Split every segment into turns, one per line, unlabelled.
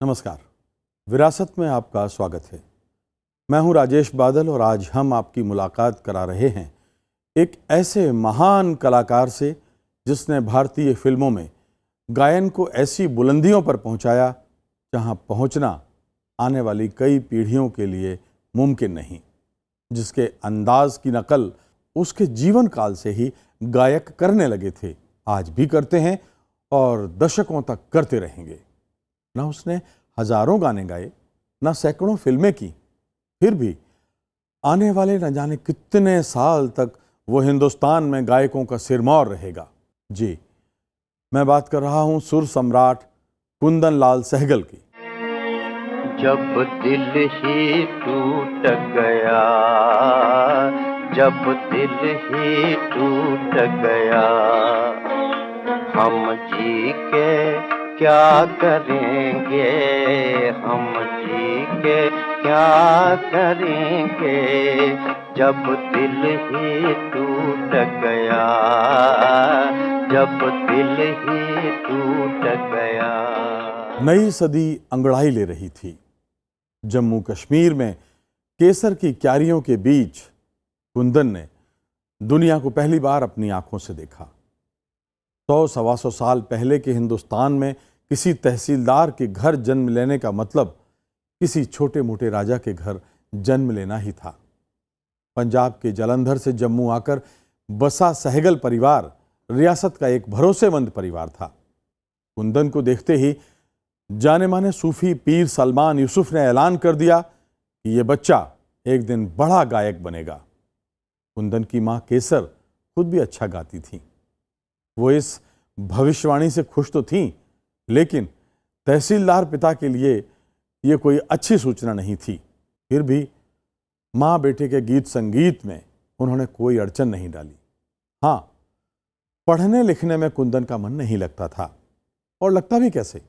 नमस्कार, विरासत में आपका स्वागत है। मैं हूं राजेश बादल और आज हम आपकी मुलाकात करा रहे हैं एक ऐसे महान कलाकार से जिसने भारतीय फिल्मों में गायन को ऐसी बुलंदियों पर पहुंचाया जहां पहुंचना आने वाली कई पीढ़ियों के लिए मुमकिन नहीं, जिसके अंदाज की नकल उसके जीवन काल से ही गायक करने लगे थे, आज भी करते हैं और दशकों तक करते रहेंगे। ना उसने हजारों गाने गाए, ना सैकड़ों फिल्में की, फिर भी आने वाले न जाने कितने साल तक वो हिंदुस्तान में गायकों का सिरमौर रहेगा। जी, मैं बात कर रहा हूं सुर सम्राट कुंदन लाल सहगल की।
जब दिल ही टूट गया, जब दिल ही टूट गया, हम जी के क्या करेंगे, हम जी के क्या करेंगे, जब दिल ही टूट गया, जब दिल ही टूट गया।
नई सदी अंगड़ाई ले रही थी। जम्मू कश्मीर में केसर की क्यारियों के बीच कुंदन ने दुनिया को पहली बार अपनी आंखों से देखा। 100-125 साल पहले के हिंदुस्तान में किसी तहसीलदार के घर जन्म लेने का मतलब किसी छोटे मोटे राजा के घर जन्म लेना ही था। पंजाब के जालंधर से जम्मू आकर बसा सहगल परिवार रियासत का एक भरोसेमंद परिवार था। कुंदन को देखते ही जाने माने सूफी पीर सलमान यूसुफ ने ऐलान कर दिया कि यह बच्चा एक दिन बड़ा गायक बनेगा। कुंदन की मां केसर खुद भी अच्छा गाती थी। वो इस भविष्यवाणी से खुश तो थीं, लेकिन तहसीलदार पिता के लिए यह कोई अच्छी सूचना नहीं थी। फिर भी मां बेटे के गीत संगीत में उन्होंने कोई अड़चन नहीं डाली। हाँ, पढ़ने लिखने में कुंदन का मन नहीं लगता था, और लगता भी कैसे।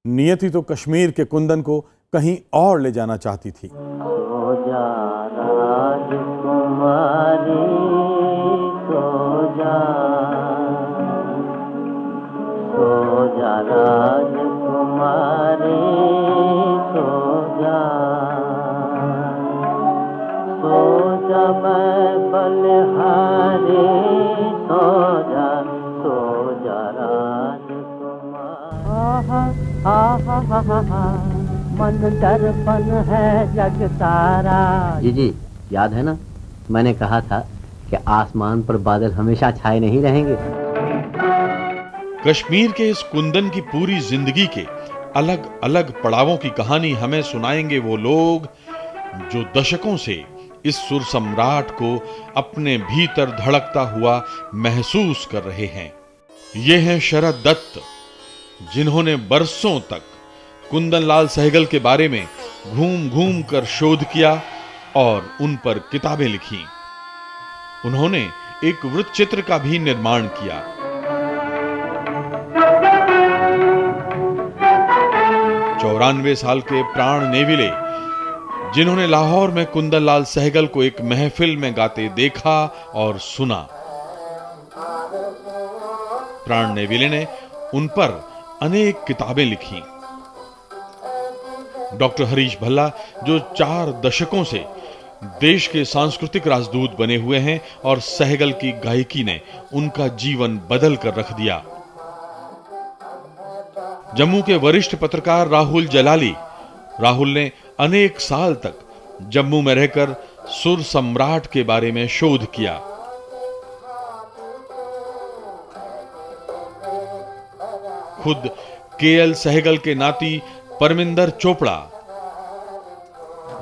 नियति तो कश्मीर के कुंदन को कहीं और ले जाना चाहती थी।
सो जा राजकुमारी, सो जा, सो जा राजकुमारी, सो जा, सो जा मैं बलिहारी, सो जा, सो जा राजकुमारी। मन दर्पण है जग सारा। जी, याद है ना, मैंने कहा था कि आसमान पर बादल हमेशा छाए नहीं रहेंगे।
कश्मीर के इस कुंदन की पूरी जिंदगी के अलग अलग पड़ावों की कहानी हमें सुनाएंगे वो लोग जो दशकों से इस सुर सम्राट को अपने भीतर धड़कता हुआ महसूस कर रहे हैं। ये हैं शरद दत्त, जिन्होंने बरसों तक कुंदन लाल सहगल के बारे में घूम घूम कर शोध किया और उन पर किताबें लिखी। उन्होंने एक वृत्तचित्र का भी निर्माण किया। 94 साल के प्राण नेविले, जिन्होंने लाहौर में कुंदन लाल सहगल को एक महफिल में गाते देखा और सुना। प्राण नेविले ने उन पर अनेक किताबें लिखी। डॉक्टर हरीश भल्ला, जो 4 दशकों से देश के सांस्कृतिक राजदूत बने हुए हैं, और सहगल की गायकी ने उनका जीवन बदल कर रख दिया। जम्मू के वरिष्ठ पत्रकार राहुल जलाली, राहुल ने अनेक साल तक जम्मू में रहकर सुर सम्राट के बारे में शोध किया। खुद केएल सहगल के नाती परमिंदर चोपड़ा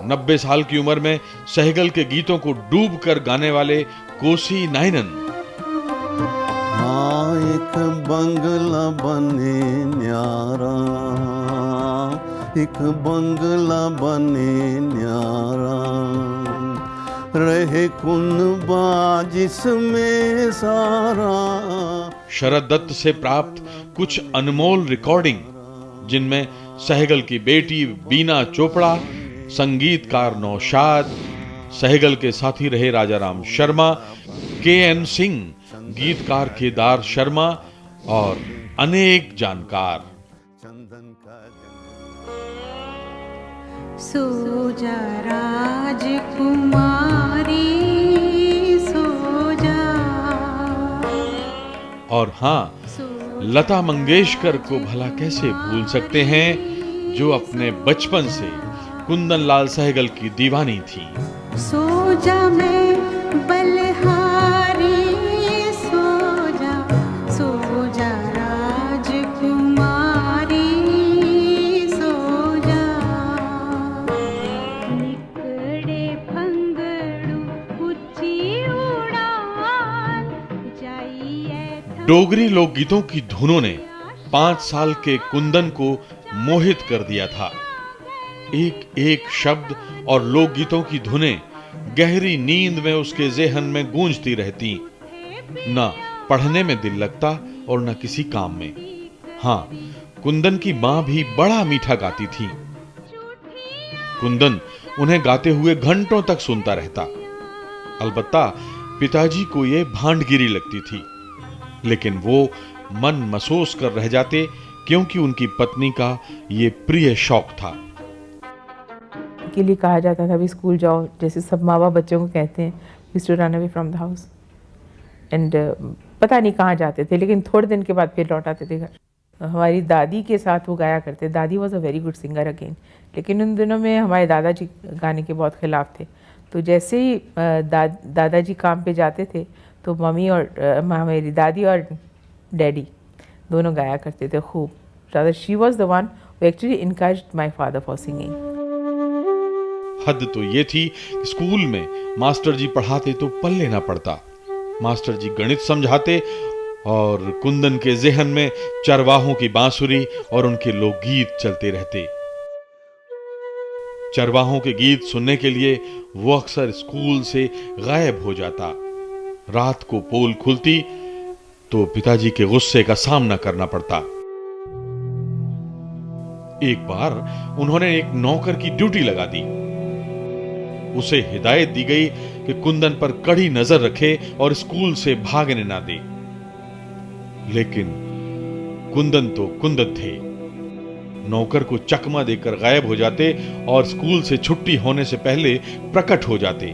90 साल की उम्र में सहगल के गीतों को डूब कर गाने वाले कोसी नायनन।
हाँ, एक बंगला बने न्यारा, एक बंगला बने न्यारा, रहे कुनबा जिसमें सारा।
शरद दत्त से प्राप्त कुछ अनमोल रिकॉर्डिंग, जिनमें सहगल की बेटी बीना चोपड़ा, संगीतकार नौशाद, सहगल के साथी रहे राजाराम शर्मा, के.एन. सिंह, गीतकार केदार शर्मा और अनेक जानकार।
सो जा राजकुमारी सो जा।
और हाँ, लता मंगेशकर को भला कैसे भूल सकते हैं, जो अपने बचपन से कुंदन लाल सहगल की दीवानी थी।
सो जा मैं बलहारी सो जा राजकुमारी सो जा। निकड़े फंगड़ू ऊंची उड़ान जाइए।
डोगरी लोकगीतों की धुनों ने 5 साल के कुंदन को मोहित कर दिया था। एक एक शब्द और लोकगीतों की धुनें गहरी नींद में उसके ज़हन में गूंजती रहती। ना पढ़ने में दिल लगता और ना किसी काम में। हाँ, कुंदन की मां भी बड़ा मीठा गाती थी। कुंदन उन्हें गाते हुए घंटों तक सुनता रहता। अलबत्ता पिताजी को यह भांडगिरी लगती थी, लेकिन वो मन महसूस कर रह जाते, क्योंकि उनकी पत्नी का ये प्रिय शौक था।
के लिए कहा जाता था भी स्कूल जाओ, जैसे सब माँ बाप बच्चों को कहते हैं used to run away from the house and पता नहीं कहाँ जाते थे, लेकिन थोड़े दिन के बाद फिर लौट आते थे घर। हमारी दादी के साथ वो गाया करते। दादी was a very good singer again, लेकिन उन दिनों में हमारे दादाजी गाने के बहुत खिलाफ थे। तो जैसे ही दादाजी काम पे जाते थे तो मम्मी और मेरी दादी और डैडी दोनों गाया करते थे खूब। Rather she was the one who actually encouraged my father for singing.
हद तो ये थी कि स्कूल में मास्टर जी पढ़ाते तो पल्ले ना पड़ता। मास्टर जी गणित समझाते और कुंदन के ज़हन में चरवाहों की बांसुरी और उनके लोकगीत चलते रहते। चरवाहों के गीत सुनने के लिए वो अक्सर स्कूल से गायब हो जाता। रात को पोल खुलती तो पिताजी के गुस्से का सामना करना पड़ता। एक बार उन्होंने एक नौकर की ड्यूटी लगा दी। उसे हिदायत दी गई कि कुंदन पर कड़ी नजर रखे और स्कूल से भागने ना दे। लेकिन कुंदन तो कुंदन थे। नौकर को चकमा देकर गायब हो जाते और स्कूल से छुट्टी होने से पहले प्रकट हो जाते।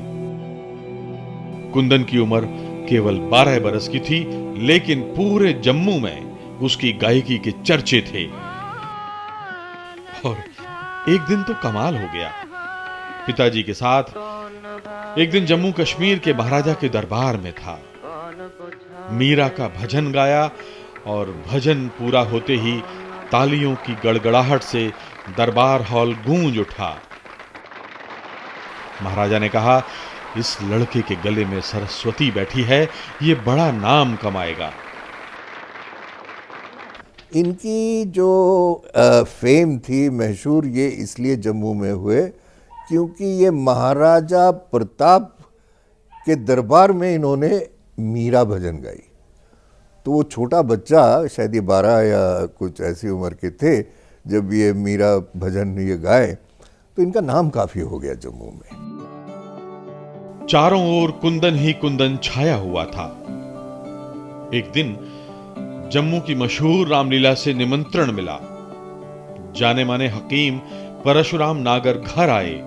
कुंदन की उम्र केवल 12 बरस की थी, लेकिन पूरे जम्मू में उसकी गायकी के चर्चे थे। और एक दिन तो कमाल हो गया। पिताजी के साथ एक दिन जम्मू कश्मीर के महाराजा के दरबार में था। मीरा का भजन गाया और भजन पूरा होते ही तालियों की गड़गड़ाहट से दरबार हॉल गूंज उठा। महाराजा ने कहा, इस लड़के के गले में सरस्वती बैठी है, ये बड़ा नाम कमाएगा।
इनकी जो फेम थी, मशहूर ये इसलिए जम्मू में हुए क्योंकि ये महाराजा प्रताप के दरबार में इन्होंने मीरा भजन गाई। तो वो छोटा बच्चा, शायद ये 12 या कुछ ऐसी उम्र के थे जब ये मीरा भजन ये गाए, तो इनका नाम काफ़ी हो गया जम्मू में।
चारों ओर कुंदन ही कुंदन छाया हुआ था। एक दिन जम्मू की मशहूर रामलीला से निमंत्रण मिला। जाने माने हकीम परशुराम नागर घर आए।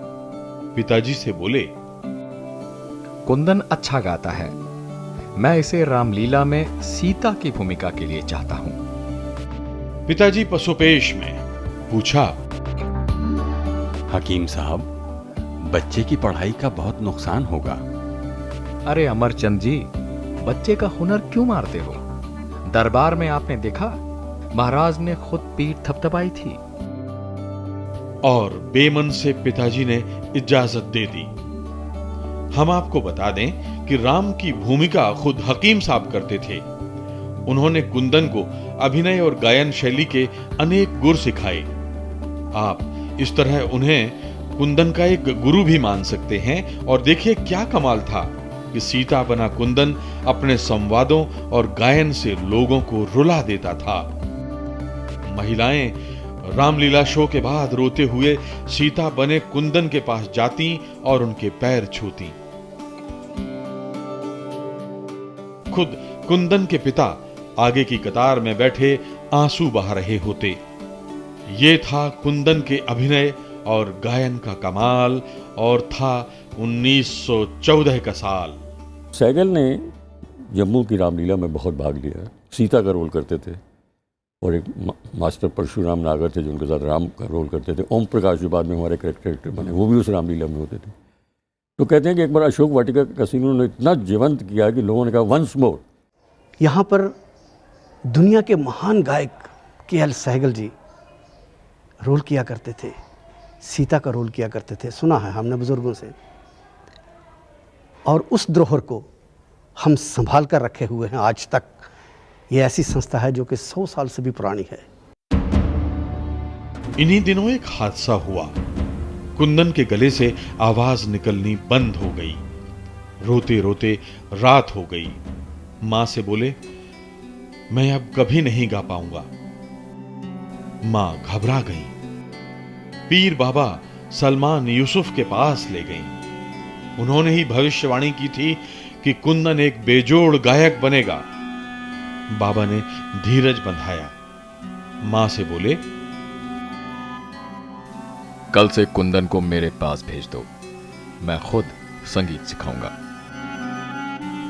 पिताजी से बोले,
कुंदन अच्छा गाता है, मैं इसे रामलीला में सीता की भूमिका के लिए चाहता हूं।
पिताजी पसोपेश में पूछा,
हकीम साहब, बच्चे की पढ़ाई का बहुत नुकसान होगा।
अरे अमरचंद जी, बच्चे का हुनर क्यों मारते हो? दरबार में आपने देखा, महाराज ने खुद पीठ थपथपाई थी।
और बेमन से पिताजी ने इजाजत दे दी। हम आपको बता दें कि राम की भूमिका खुद हकीम साहब करते थे। उन्होंने कुंदन को अभिनय और गायन शैली के अनेक गुर सिखाए। आप इस तरह उन्हें कुंदन का एक गुरु भी मान सकते हैं। और देखिए क्या कमाल था कि सीता बना कुंदन अपने संवादों और गायन से लोगों को रुला देता था। महिलाएं रामलीला शो के बाद रोते हुए सीता बने कुंदन के पास जाती और उनके पैर छूती। खुद कुंदन के पिता आगे की कतार में बैठे आंसू बहा रहे होते। ये था कुंदन के अभिनय और गायन का कमाल, और था 1914 का साल।
सहगल ने जम्मू की रामलीला में बहुत भाग लिया। सीता का रोल करते थे और एक मास्टर परशुराम नागर थे जो उनके साथ राम का रोल करते थे। ओम प्रकाश जो बाद में हमारे कैरेक्टर बने, वो भी उस रामलीला में होते थे। तो कहते हैं कि एक बार अशोक वाटिका का सीन उन्होंने इतना जीवंत किया कि लोगों ने कहा वंस मोर।
यहाँ पर दुनिया के महान गायक के.एल. सहगल जी रोल किया करते थे, सीता का रोल किया करते थे, सुना है हमने बुजुर्गों से। और उस धरोहर को हम संभाल कर रखे हुए हैं आज तक। ये ऐसी संस्था है जो कि 100 साल से भी पुरानी है।
इन्हीं दिनों एक हादसा हुआ। कुंदन के गले से आवाज निकलनी बंद हो गई। रोते रोते रात हो गई। मां से बोले, मैं अब कभी नहीं गा पाऊंगा। मां घबरा गई। पीर बाबा सलमान यूसुफ के पास ले गई। उन्होंने ही भविष्यवाणी की थी कि कुंदन एक बेजोड़ गायक बनेगा। बाबा ने धीरज बंधाया। मां से बोले,
कल से कुंदन को मेरे पास भेज दो, मैं खुद संगीत सिखाऊंगा।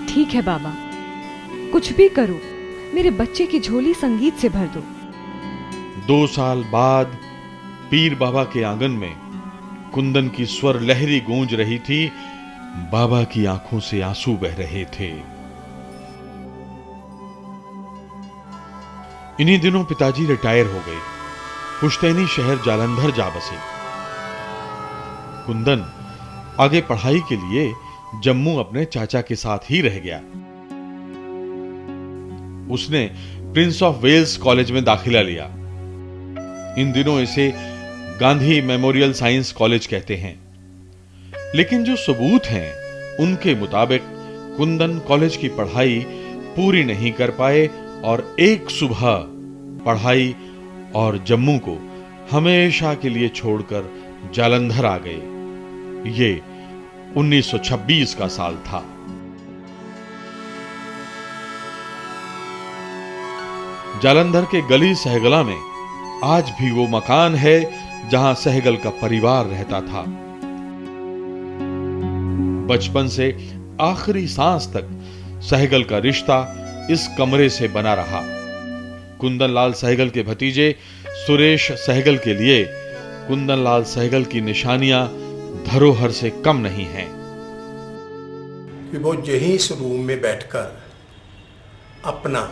ठीक है बाबा, कुछ भी करो, मेरे बच्चे की झोली संगीत से भर दो।
2 साल बाद पीर बाबा के आंगन में कुंदन की स्वर लहरी गूंज रही थी। बाबा की आंखों से आंसू बह रहे थे। इन्हीं दिनों पिताजी रिटायर हो गए। पुश्तैनी शहर जालंधर जा बसे। कुंदन आगे पढ़ाई के लिए जम्मू अपने चाचा के साथ ही रह गया। उसने प्रिंस ऑफ वेल्स कॉलेज में दाखिला लिया। इन दिनों इसे गांधी मेमोरियल साइंस कॉलेज कहते हैं। लेकिन जो सबूत हैं उनके मुताबिक कुंदन कॉलेज की पढ़ाई पूरी नहीं कर पाए और एक सुबह पढ़ाई और जम्मू को हमेशा के लिए छोड़कर जालंधर आ गए। ये 1926 का साल था। जालंधर के गली सहगला में आज भी वो मकान है जहां सहगल का परिवार रहता था। बचपन से आखिरी सांस तक सहगल का रिश्ता इस कमरे से बना रहा। कुंदन लाल सहगल के भतीजे सुरेश सहगल के लिए कुंदन लाल सहगल की निशानियां धरोहर से कम नहीं हैं।
कि वो यहीं इस रूम में बैठकर अपना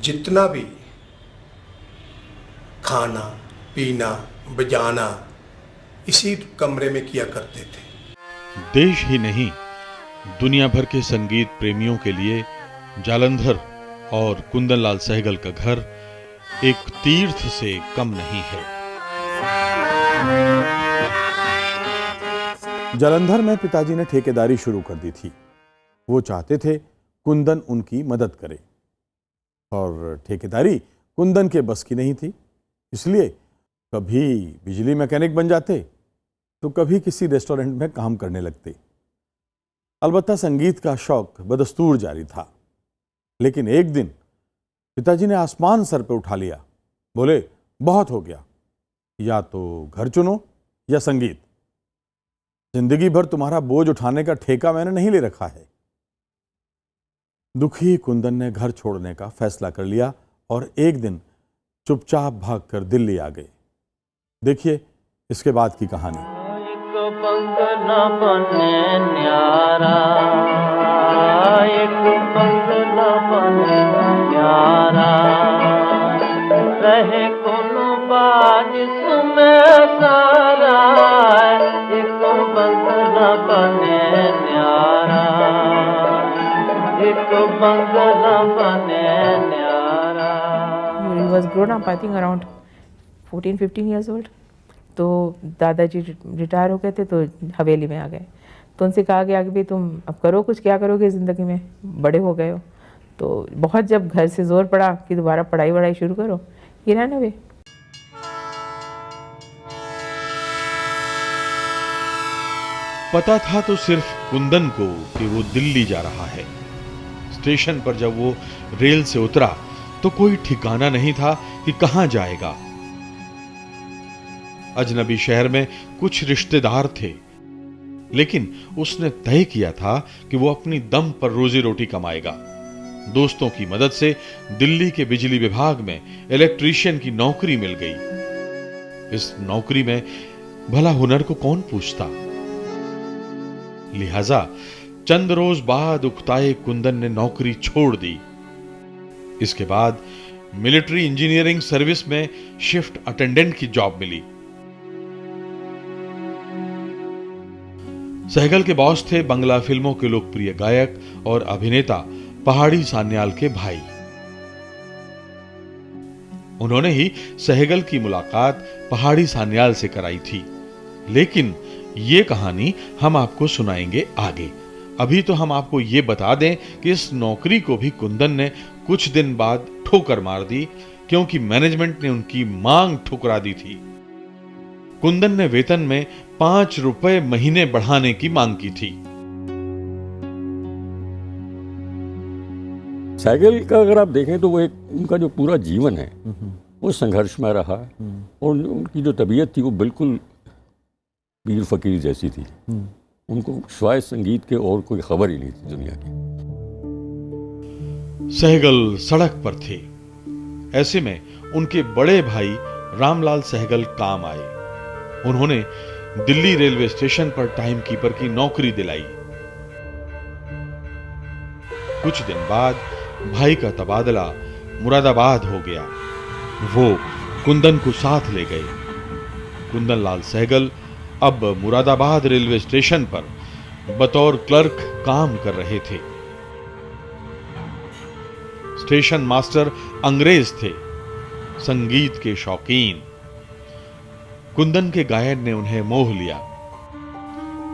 जितना भी खाना पीना बजाना इसी कमरे में किया करते थे।
देश ही नहीं, दुनिया भर के संगीत प्रेमियों के लिए जालंधर और कुंदन लाल सहगल का घर एक तीर्थ से कम नहीं है।
जालंधर में पिताजी ने ठेकेदारी शुरू कर दी थी। वो चाहते थे कुंदन उनकी मदद करे, और ठेकेदारी कुंदन के बस की नहीं थी। इसलिए कभी बिजली मैकेनिक बन जाते तो कभी किसी रेस्टोरेंट में काम करने लगते। अलबत्ता संगीत का शौक बदस्तूर जारी था। लेकिन एक दिन पिताजी ने आसमान सर पे उठा लिया। बोले, बहुत हो गया, या तो घर चुनो या संगीत। जिंदगी भर तुम्हारा बोझ उठाने का ठेका मैंने नहीं ले रखा है। दुखी कुंदन ने घर छोड़ने का फैसला कर लिया और एक दिन चुपचाप भागकर दिल्ली आ गए। देखिए इसके बाद की कहानी।
बंगला बने न्यारा, एक बंगला बने न्यारा, रहे कोनो बाज सुमें सारा, एक बंगला बने न्यारा, एक बंगला बने न्यारा।
He was grown up, I think around 14-15 years old. तो दादाजी रिटायर हो गए थे तो हवेली में आ गए। तो उनसे कहा गया कि भाई तुम अब करो कुछ, क्या करोगे ज़िंदगी में, बड़े हो गए हो। तो बहुत जब घर से जोर पड़ा कि दोबारा पढ़ाई वढ़ाई शुरू करो, ये रहना वे।
पता था तो सिर्फ कुंदन को कि वो दिल्ली जा रहा है। स्टेशन पर जब वो रेल से उतरा तो कोई ठिकाना नहीं था कि कहां जाएगा। अजनबी शहर में कुछ रिश्तेदार थे, लेकिन उसने तय किया था कि वो अपनी दम पर रोजी रोटी कमाएगा। दोस्तों की मदद से दिल्ली के बिजली विभाग में इलेक्ट्रीशियन की नौकरी मिल गई। इस नौकरी में भला हुनर को कौन पूछता। लिहाजा चंद रोज बाद उकताए कुंदन ने नौकरी छोड़ दी। इसके बाद मिलिट्री इंजीनियरिंग सर्विस में शिफ्ट अटेंडेंट की जॉब मिली। सहगल के बॉस थे बंगला फिल्मों के लोकप्रिय गायक और अभिनेता पहाड़ी सान्याल के भाई। उन्होंने ही सहगल की मुलाकात पहाड़ी सान्याल से कराई थी, लेकिन ये कहानी हम आपको सुनाएंगे आगे। अभी तो हम आपको ये बता दें कि इस नौकरी को भी कुंदन ने कुछ दिन बाद ठोकर मार दी, क्योंकि मैनेजमेंट ने उनकी मांग ठुकरा दी थी। कुंदन ने वेतन में 5 रुपए महीने बढ़ाने की मांग की थी।
सहगल का अगर आप देखें तो वो एक उनका जो पूरा जीवन है वो संघर्ष में रहा, और उनकी जो तबीयत थी वो बिल्कुल पीर फकीर जैसी थी। उनको सिवाय संगीत के और कोई खबर ही नहीं थी दुनिया की।
सहगल सड़क पर थे। ऐसे में उनके बड़े भाई रामलाल सहगल काम आए। उन्होंने दिल्ली रेलवे स्टेशन पर टाइम कीपर की नौकरी दिलाई। कुछ दिन बाद भाई का तबादला मुरादाबाद हो गया। वो कुंदन को साथ ले गए। कुंदन लाल सहगल अब मुरादाबाद रेलवे स्टेशन पर बतौर क्लर्क काम कर रहे थे। स्टेशन मास्टर अंग्रेज थे, संगीत के शौकीन। कुंदन के गायन ने उन्हें मोह लिया।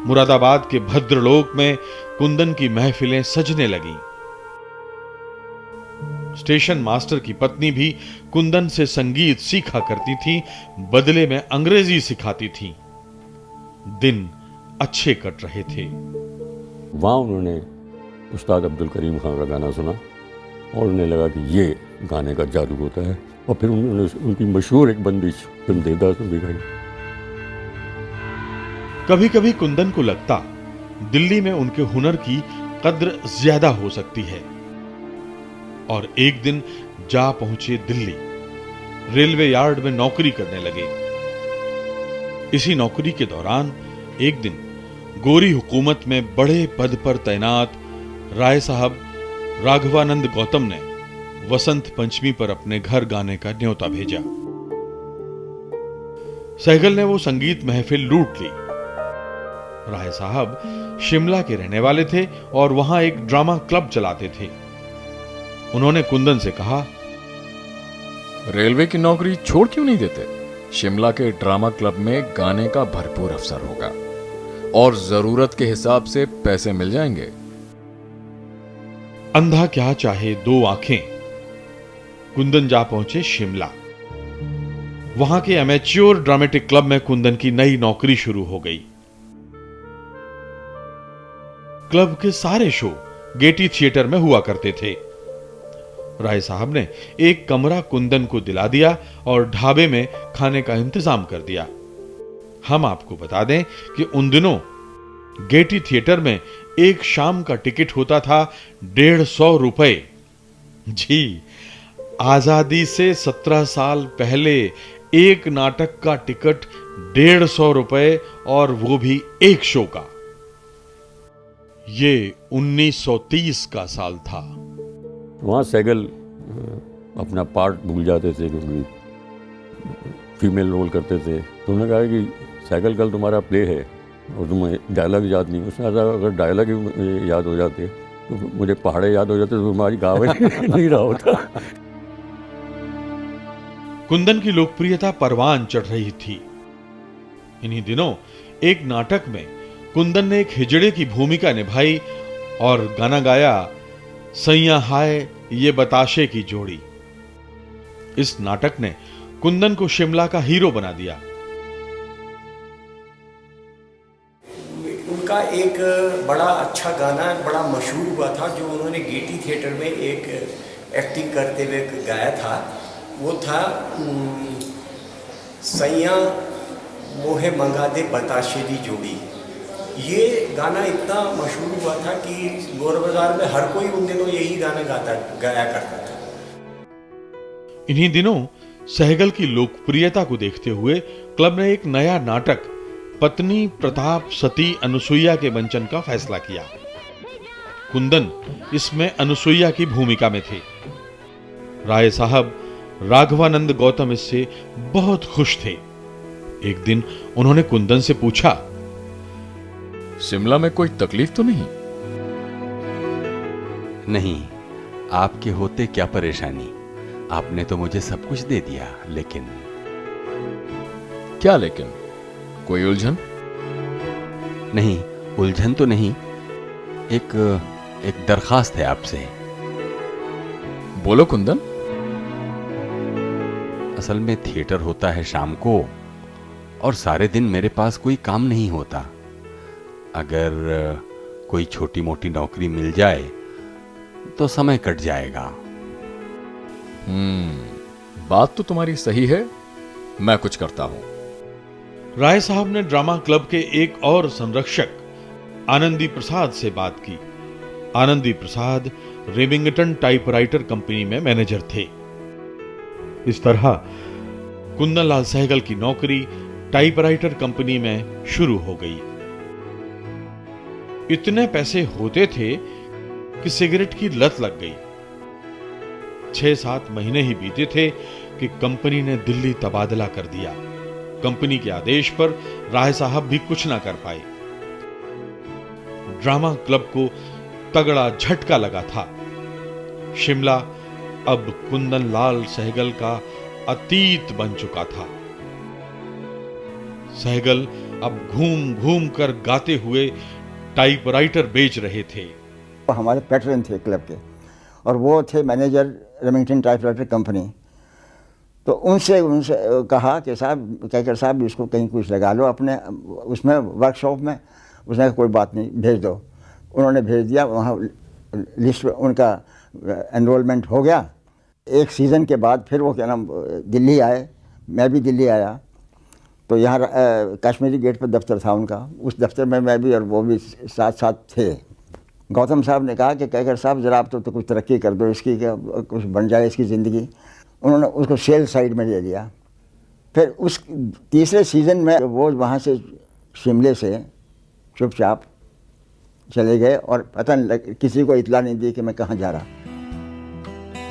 मुरादाबाद के भद्रलोक में कुंदन की महफिलें सजने लगीं। स्टेशन मास्टर की पत्नी भी कुंदन से संगीत सीखा करती थी, बदले में अंग्रेजी सिखाती थी। दिन अच्छे कट रहे थे।
वहाँ उन्होंने उस्ताद अब्दुल करीम खान का गाना सुना और उन्हें लगा कि ये गाने का जादू होता है, और फिर उन्होंने उनकी मशहूर एक बंदिश फिल्म देवदास में दिखाई।
कभी कभी कुंदन को लगता दिल्ली में उनके हुनर की कद्र ज्यादा हो सकती है, और एक दिन जा पहुंचे दिल्ली। रेलवे यार्ड में नौकरी करने लगे। इसी नौकरी के दौरान एक दिन गोरी हुकूमत में बड़े पद पर तैनात राय साहब राघवानंद गौतम ने वसंत पंचमी पर अपने घर गाने का न्योता भेजा। सहगल ने वो संगीत महफिल लूट ली। राय साहब शिमला के रहने वाले थे और वहां एक ड्रामा क्लब चलाते थे। उन्होंने कुंदन से कहा,
रेलवे की नौकरी छोड़ क्यों नहीं देते? शिमला के ड्रामा क्लब में गाने का भरपूर अवसर होगा और जरूरत के हिसाब से पैसे मिल जाएंगे।
अंधा क्या चाहे दो आंखें। कुंदन जा पहुंचे शिमला। वहां के एमेच्योर ड्रामेटिक क्लब में कुंदन की नई नौकरी शुरू हो गई। क्लब के सारे शो गेटी थिएटर में हुआ करते थे। राय साहब ने एक कमरा कुंदन को दिला दिया और ढाबे में खाने का इंतजाम कर दिया। हम आपको बता दें कि उन दिनों गेटी थिएटर में एक शाम का टिकट होता था 150 रुपए। जी, आजादी से 17 साल पहले एक नाटक का टिकट 150 रुपए, और वो भी एक शो का। ये 1930 का साल था।
वहाँ सहगल अपना पार्ट भूल जाते थे क्योंकि फीमेल रोल करते थे। तो उन्होंने कहा कि सहगल कल तुम्हारा प्ले है और तुम्हें डायलॉग याद नहीं। उसने कहा अगर डायलॉग ही याद हो जाते तो मुझे पहाड़े याद हो जाते तो तुम्हारी गाँव नहीं रहा होता।
कुंदन की लोकप्रियता परवान चढ़ रही थी। इन्हीं दिनों एक नाटक में कुंदन ने एक हिजड़े की भूमिका निभाई और गाना गाया, सैया हाय ये बताशे की जोड़ी। इस नाटक ने कुंदन को शिमला का हीरो बना दिया।
उनका एक बड़ा अच्छा गाना बड़ा मशहूर हुआ था, जो उन्होंने गेटी थिएटर में एक एक्टिंग करते हुए गाया था। वो था सैया मोहे मंगा दे बताशे दी जोड़ी। ये गाना इतना मशहूर हुआ था कि गोर बाजार में हर कोई उन दिनों यही गाना गाया करता था।
इन्हीं दिनों सहगल की लोकप्रियता को देखते हुए क्लब ने एक नया नाटक पत्नी प्रताप सती अनुसुईया के मंचन का फैसला किया। कुंदन इसमें अनुसुईया की भूमिका में थे। राय साहब राघवानंद गौतम इससे बहुत खुश थे। एक दिन उन्होंने कुंदन से पूछा,
शिमला में कोई तकलीफ तो नहीं?
नहीं, आपके होते क्या परेशानी, आपने तो मुझे सब कुछ दे दिया। लेकिन
क्या लेकिन? कोई उलझन?
नहीं, उलझन तो नहीं, एक दरखास्त है आपसे।
बोलो कुंदन।
असल में थिएटर होता है शाम को और सारे दिन मेरे पास कोई काम नहीं होता। अगर कोई छोटी मोटी नौकरी मिल जाए तो समय कट जाएगा।
बात तो तुम्हारी सही है, मैं कुछ करता हूं।
राय साहब ने ड्रामा क्लब के एक और संरक्षक आनंदी प्रसाद से बात की। आनंदी प्रसाद रेमिंगटन टाइपराइटर कंपनी में मैनेजर थे। इस तरह कुंदन लाल सहगल की नौकरी टाइपराइटर कंपनी में शुरू हो गई। इतने पैसे होते थे कि सिगरेट की लत लग गई। 6-7 महीने ही बीते थे कि कंपनी ने दिल्ली तबादला कर दिया। कंपनी के आदेश पर राय साहब भी कुछ ना कर पाए। ड्रामा क्लब को तगड़ा झटका लगा था। शिमला अब कुंदन लाल सहगल का अतीत बन चुका था। सहगल अब घूम घूम कर गाते हुए टाइपराइटर बेच रहे थे।
हमारे पैटर्न थे क्लब के और वो थे मैनेजर रेमिंगटन टाइपराइटर कंपनी। तो उनसे कहा कि साहब कैकर साहब इसको कहीं कुछ लगा लो अपने उसमें वर्कशॉप में। उसने कहा कोई बात नहीं, भेज दो। उन्होंने भेज दिया। वहाँ लिस्ट उनका एनरोलमेंट हो गया। एक सीज़न के बाद फिर वो क्या नाम दिल्ली आए, मैं भी दिल्ली आया। तो यहाँ कश्मीरी गेट पर दफ्तर था उनका। उस दफ्तर में मैं भी और वो भी साथ साथ थे। गौतम साहब ने कहा कि कैकर साहब ज़रा आप तो कुछ तरक्की कर दो इसकी, क्या कुछ बन जाए इसकी ज़िंदगी। उन्होंने उसको सेल साइड में ले लिया। फिर उस तीसरे सीज़न में वो वहाँ से शिमले से चुपचाप चले गए और पता नहीं किसी को इतला नहीं दी कि मैं कहाँ जा रहा।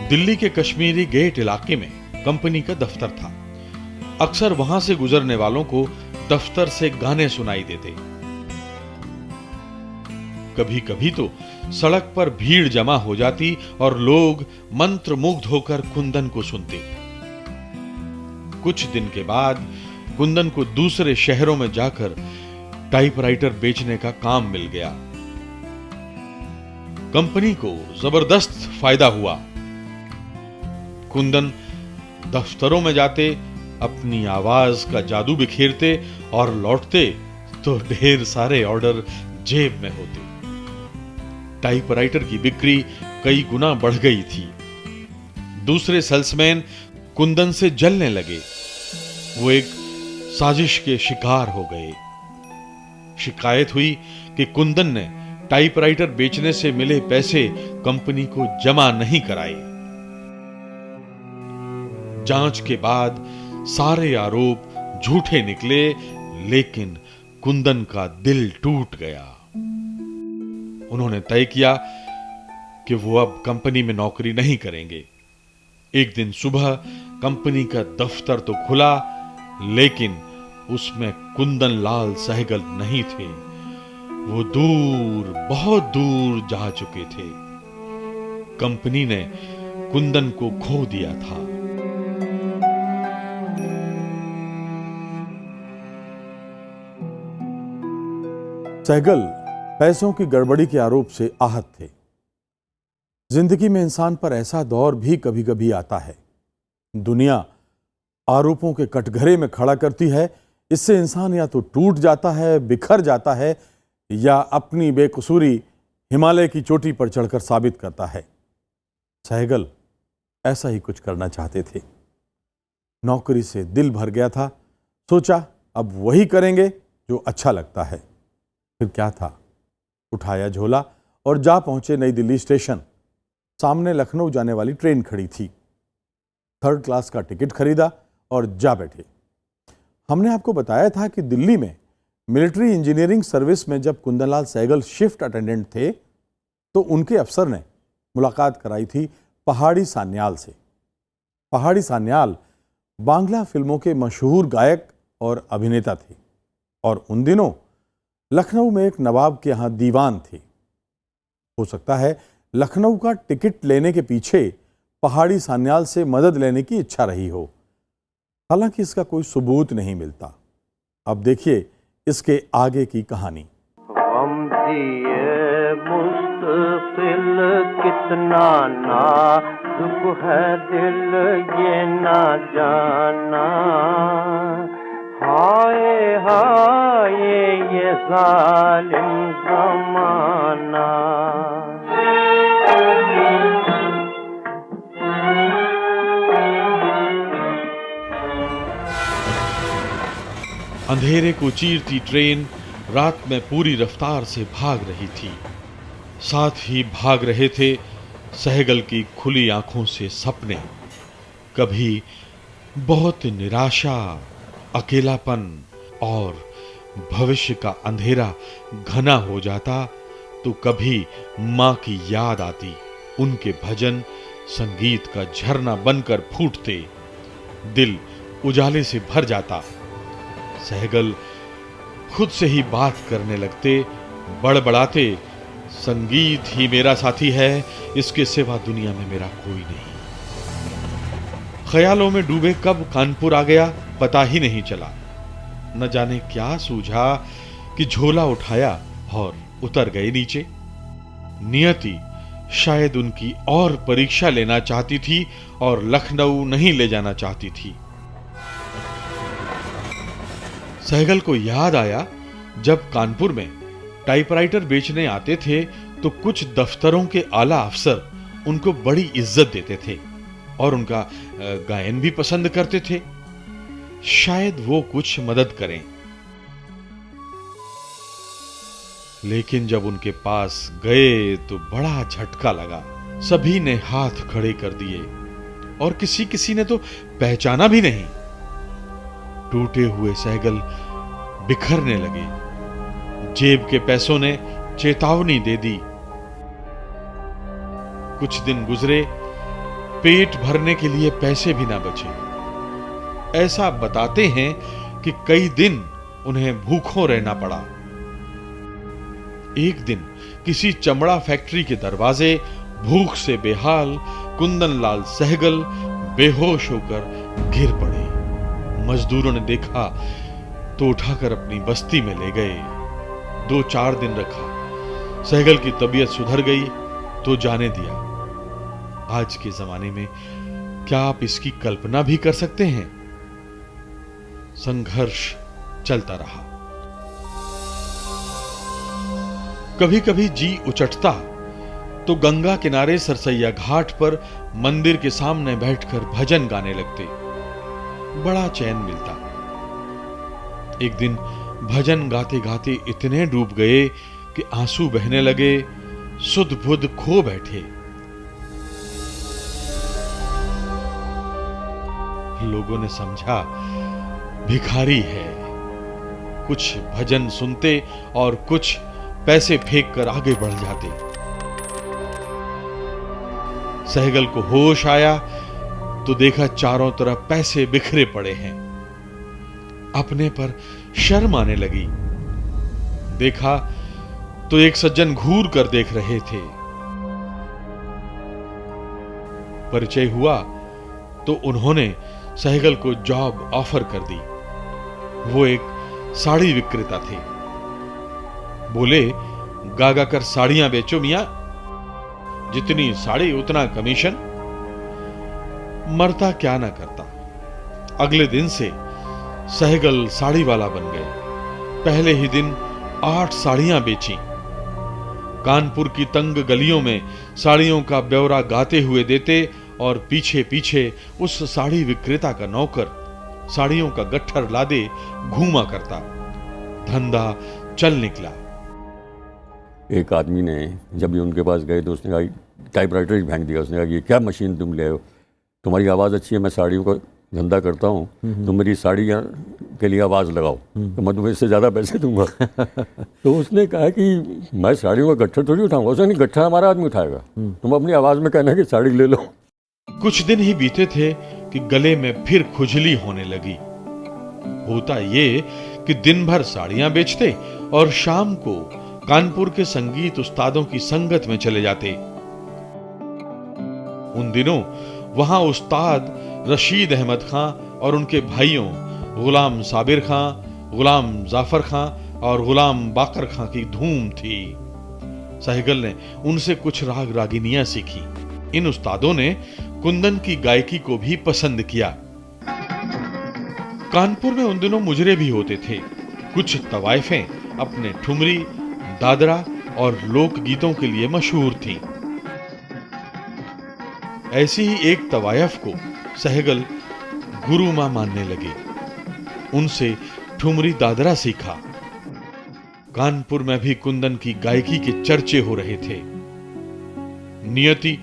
दिल्ली के कश्मीरी गेट इलाके में कंपनी का दफ्तर था। अक्सर वहां से गुजरने वालों को दफ्तर से गाने सुनाई देते। कभी कभी तो सड़क पर भीड़ जमा हो जाती और लोग मंत्रमुग्ध होकर कुंदन को सुनते। कुछ दिन के बाद कुंदन को दूसरे शहरों में जाकर टाइपराइटर बेचने का काम मिल गया। कंपनी को जबरदस्त फायदा हुआ। कुंदन दफ्तरों में जाते, अपनी आवाज का जादू बिखेरते और लौटते तो ढेर सारे ऑर्डर जेब में होते। टाइपराइटर की बिक्री कई गुना बढ़ गई थी। दूसरे सेल्समैन कुंदन से जलने लगे। वो एक साजिश के शिकार हो गए। शिकायत हुई कि कुंदन ने टाइपराइटर बेचने से मिले पैसे कंपनी को जमा नहीं कराए। जांच के बाद सारे आरोप झूठे निकले, लेकिन कुंदन का दिल टूट गया। उन्होंने तय किया कि वो अब कंपनी में नौकरी नहीं करेंगे। एक दिन सुबह कंपनी का दफ्तर तो खुला, लेकिन उसमें कुंदन लाल सहगल नहीं थे। वो दूर, बहुत दूर जा चुके थे। कंपनी ने कुंदन को खो दिया था।
सहगल पैसों की गड़बड़ी के आरोप से आहत थे। जिंदगी में इंसान पर ऐसा दौर भी कभी कभी आता है। दुनिया आरोपों के कटघरे में खड़ा करती है। इससे इंसान या तो टूट जाता है, बिखर जाता है, या अपनी बेकसूरी हिमालय की चोटी पर चढ़कर साबित करता है। सहगल ऐसा ही कुछ करना चाहते थे। नौकरी से दिल भर गया था। सोचा अब वही करेंगे जो अच्छा लगता है। फिर क्या था, उठाया झोला और जा पहुंचे नई दिल्ली स्टेशन। सामने लखनऊ जाने वाली ट्रेन खड़ी थी। 3rd क्लास का टिकट खरीदा और जा बैठे। हमने आपको बताया था कि दिल्ली में मिलिट्री इंजीनियरिंग सर्विस में जब कुंदनलाल सहगल शिफ्ट अटेंडेंट थे तो उनके अफसर ने मुलाकात कराई थी पहाड़ी सान्याल से। पहाड़ी सान्याल बांग्ला फिल्मों के मशहूर गायक और अभिनेता थे और उन दिनों लखनऊ में एक नवाब के यहाँ दीवान थे। हो सकता है लखनऊ का टिकट लेने के पीछे पहाड़ी सान्याल से मदद लेने की इच्छा रही हो। हालांकि इसका कोई सबूत नहीं मिलता। अब देखिए इसके आगे की कहानी।
मुस्तकिल कितना नाजुक है दिल ये ना जाना, हाय हाय ये जालिम ज़माना।
अंधेरे को चीरती ट्रेन रात में पूरी रफ्तार से भाग रही थी। साथ ही भाग रहे थे सहगल की खुली आंखों से सपने। कभी बहुत निराशा, अकेलापन और भविष्य का अंधेरा घना हो जाता तो कभी मां की याद आती। उनके भजन संगीत का झरना बनकर फूटते, दिल उजाले से भर जाता। सहगल खुद से ही बात करने लगते, बड़बड़ाते, संगीत ही मेरा साथी है, इसके सिवा दुनिया में मेरा कोई नहीं। ख्यालों में डूबे कब कानपुर आ गया पता ही नहीं चला। न जाने क्या सूझा कि झोला उठाया और उतर गए नीचे। नियति शायद उनकी और परीक्षा लेना चाहती थी और लखनऊ नहीं ले जाना चाहती थी। सहगल को याद आया जब कानपुर में टाइपराइटर बेचने आते थे तो कुछ दफ्तरों के आला अफसर उनको बड़ी इज्जत देते थे और उनका गायन भी पसंद करते थे। शायद वो कुछ मदद करें। लेकिन जब उनके पास गए तो बड़ा झटका लगा। सभी ने हाथ खड़े कर दिए और किसी किसी ने तो पहचाना भी नहीं। टूटे हुए सहगल बिखरने लगे। जेब के पैसों ने चेतावनी दे दी। कुछ दिन गुजरे, पेट भरने के लिए पैसे भी ना बचे। ऐसा बताते हैं कि कई दिन उन्हें भूखों रहना पड़ा। एक दिन किसी चमड़ा फैक्ट्री के दरवाजे भूख से बेहाल कुंदनलाल सहगल बेहोश होकर गिर पड़े। मजदूरों ने देखा तो उठाकर अपनी बस्ती में ले गए। 2-4 दिन रखा। सहगल की तबीयत सुधर गई तो जाने दिया। आज के जमाने में क्या आप इसकी कल्पना भी कर सकते हैं? संघर्ष चलता रहा। कभी कभी जी उचटता तो गंगा किनारे सरसैया घाट पर मंदिर के सामने बैठकर भजन गाने लगते। बड़ा चैन मिलता। एक दिन भजन गाते गाते इतने डूब गए कि आंसू बहने लगे, सुध बुध खो बैठे। लोगों ने समझा भिखारी है। कुछ भजन सुनते और कुछ पैसे फेंक कर आगे बढ़ जाते। सहगल को होश आया तो देखा चारों तरफ पैसे बिखरे पड़े हैं। अपने पर शर्म आने लगी। देखा तो एक सज्जन घूर कर देख रहे थे। परिचय हुआ तो उन्होंने सहगल को जॉब ऑफर कर दी। वो एक साड़ी विक्रेता थे। बोले, गागा कर साड़ियां बेचो मियां, जितनी साड़ी उतना कमीशन। मरता क्या ना करता। अगले दिन से सहगल साड़ी वाला बन गए। पहले ही दिन 8 साड़ियां बेची। कानपुर की तंग गलियों में साड़ियों का ब्यौरा गाते हुए देते और पीछे पीछे उस साड़ी विक्रेता का नौकर साड़ियों का गट्ठर लादे घूमा करता। धंधा चल निकला।
एक आदमी ने जब भी उनके पास गए तो उसने कहा, टाइपराइटर ही फेंक दिया। उसने कहा, ये क्या मशीन तुम ले हो, तुम्हारी आवाज़ अच्छी है, मैं साड़ियों का धंधा करता हूँ, तुम मेरी साड़ियाँ के लिए आवाज़ लगाओ तो मैं तुम्हें इससे ज़्यादा पैसे दूंगा। तो उसने कहा कि मैं साड़ियों का गट्ठर थोड़ी उठाऊंगा। उसने नहीं, गट्ठर हमारा आदमी उठाएगा, तुम अपनी आवाज़ में कहना कि साड़ी ले लो।
कुछ दिन ही बीते थे कि गले में फिर खुजली होने लगी। होता ये कि दिन भर साड़ियां बेचते और शाम को कानपुर के संगीत उस्तादों की संगत में चले जाते। उन दिनों वहां उस्ताद रशीद अहमद खां और उनके भाइयों गुलाम साबिर खां, गुलाम जाफर खां और गुलाम बाकर खां की धूम थी। सहगल ने उनसे कुछ राग रागिनियां सीखी। इन उस्तादों ने कुंदन की गायकी को भी पसंद किया। कानपुर में उन दिनों मुजरे भी होते थे। कुछ तवाइफें अपने ठुमरी, दादरा और लोकगीतों के लिए मशहूर थीं। ऐसी ही एक तवायफ को सहगल गुरु मां मानने लगे। उनसे ठुमरी दादरा सीखा। कानपुर में भी कुंदन की गायकी के चर्चे हो रहे थे। नियति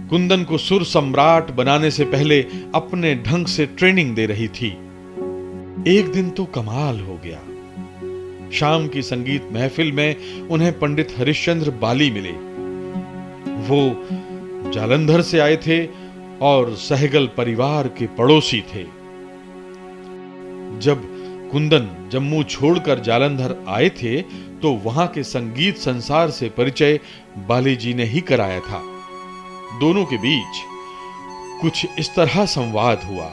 कुंदन को सुर सम्राट बनाने से पहले अपने ढंग से ट्रेनिंग दे रही थी। एक दिन तो कमाल हो गया। शाम की संगीत महफिल में उन्हें पंडित हरिश्चंद्र बाली मिले। वो जालंधर से आए थे और सहगल परिवार के पड़ोसी थे। जब कुंदन जम्मू छोड़कर जालंधर आए थे तो वहां के संगीत संसार से परिचय बाली जी ने ही कराया था। दोनों के बीच कुछ इस तरह संवाद हुआ।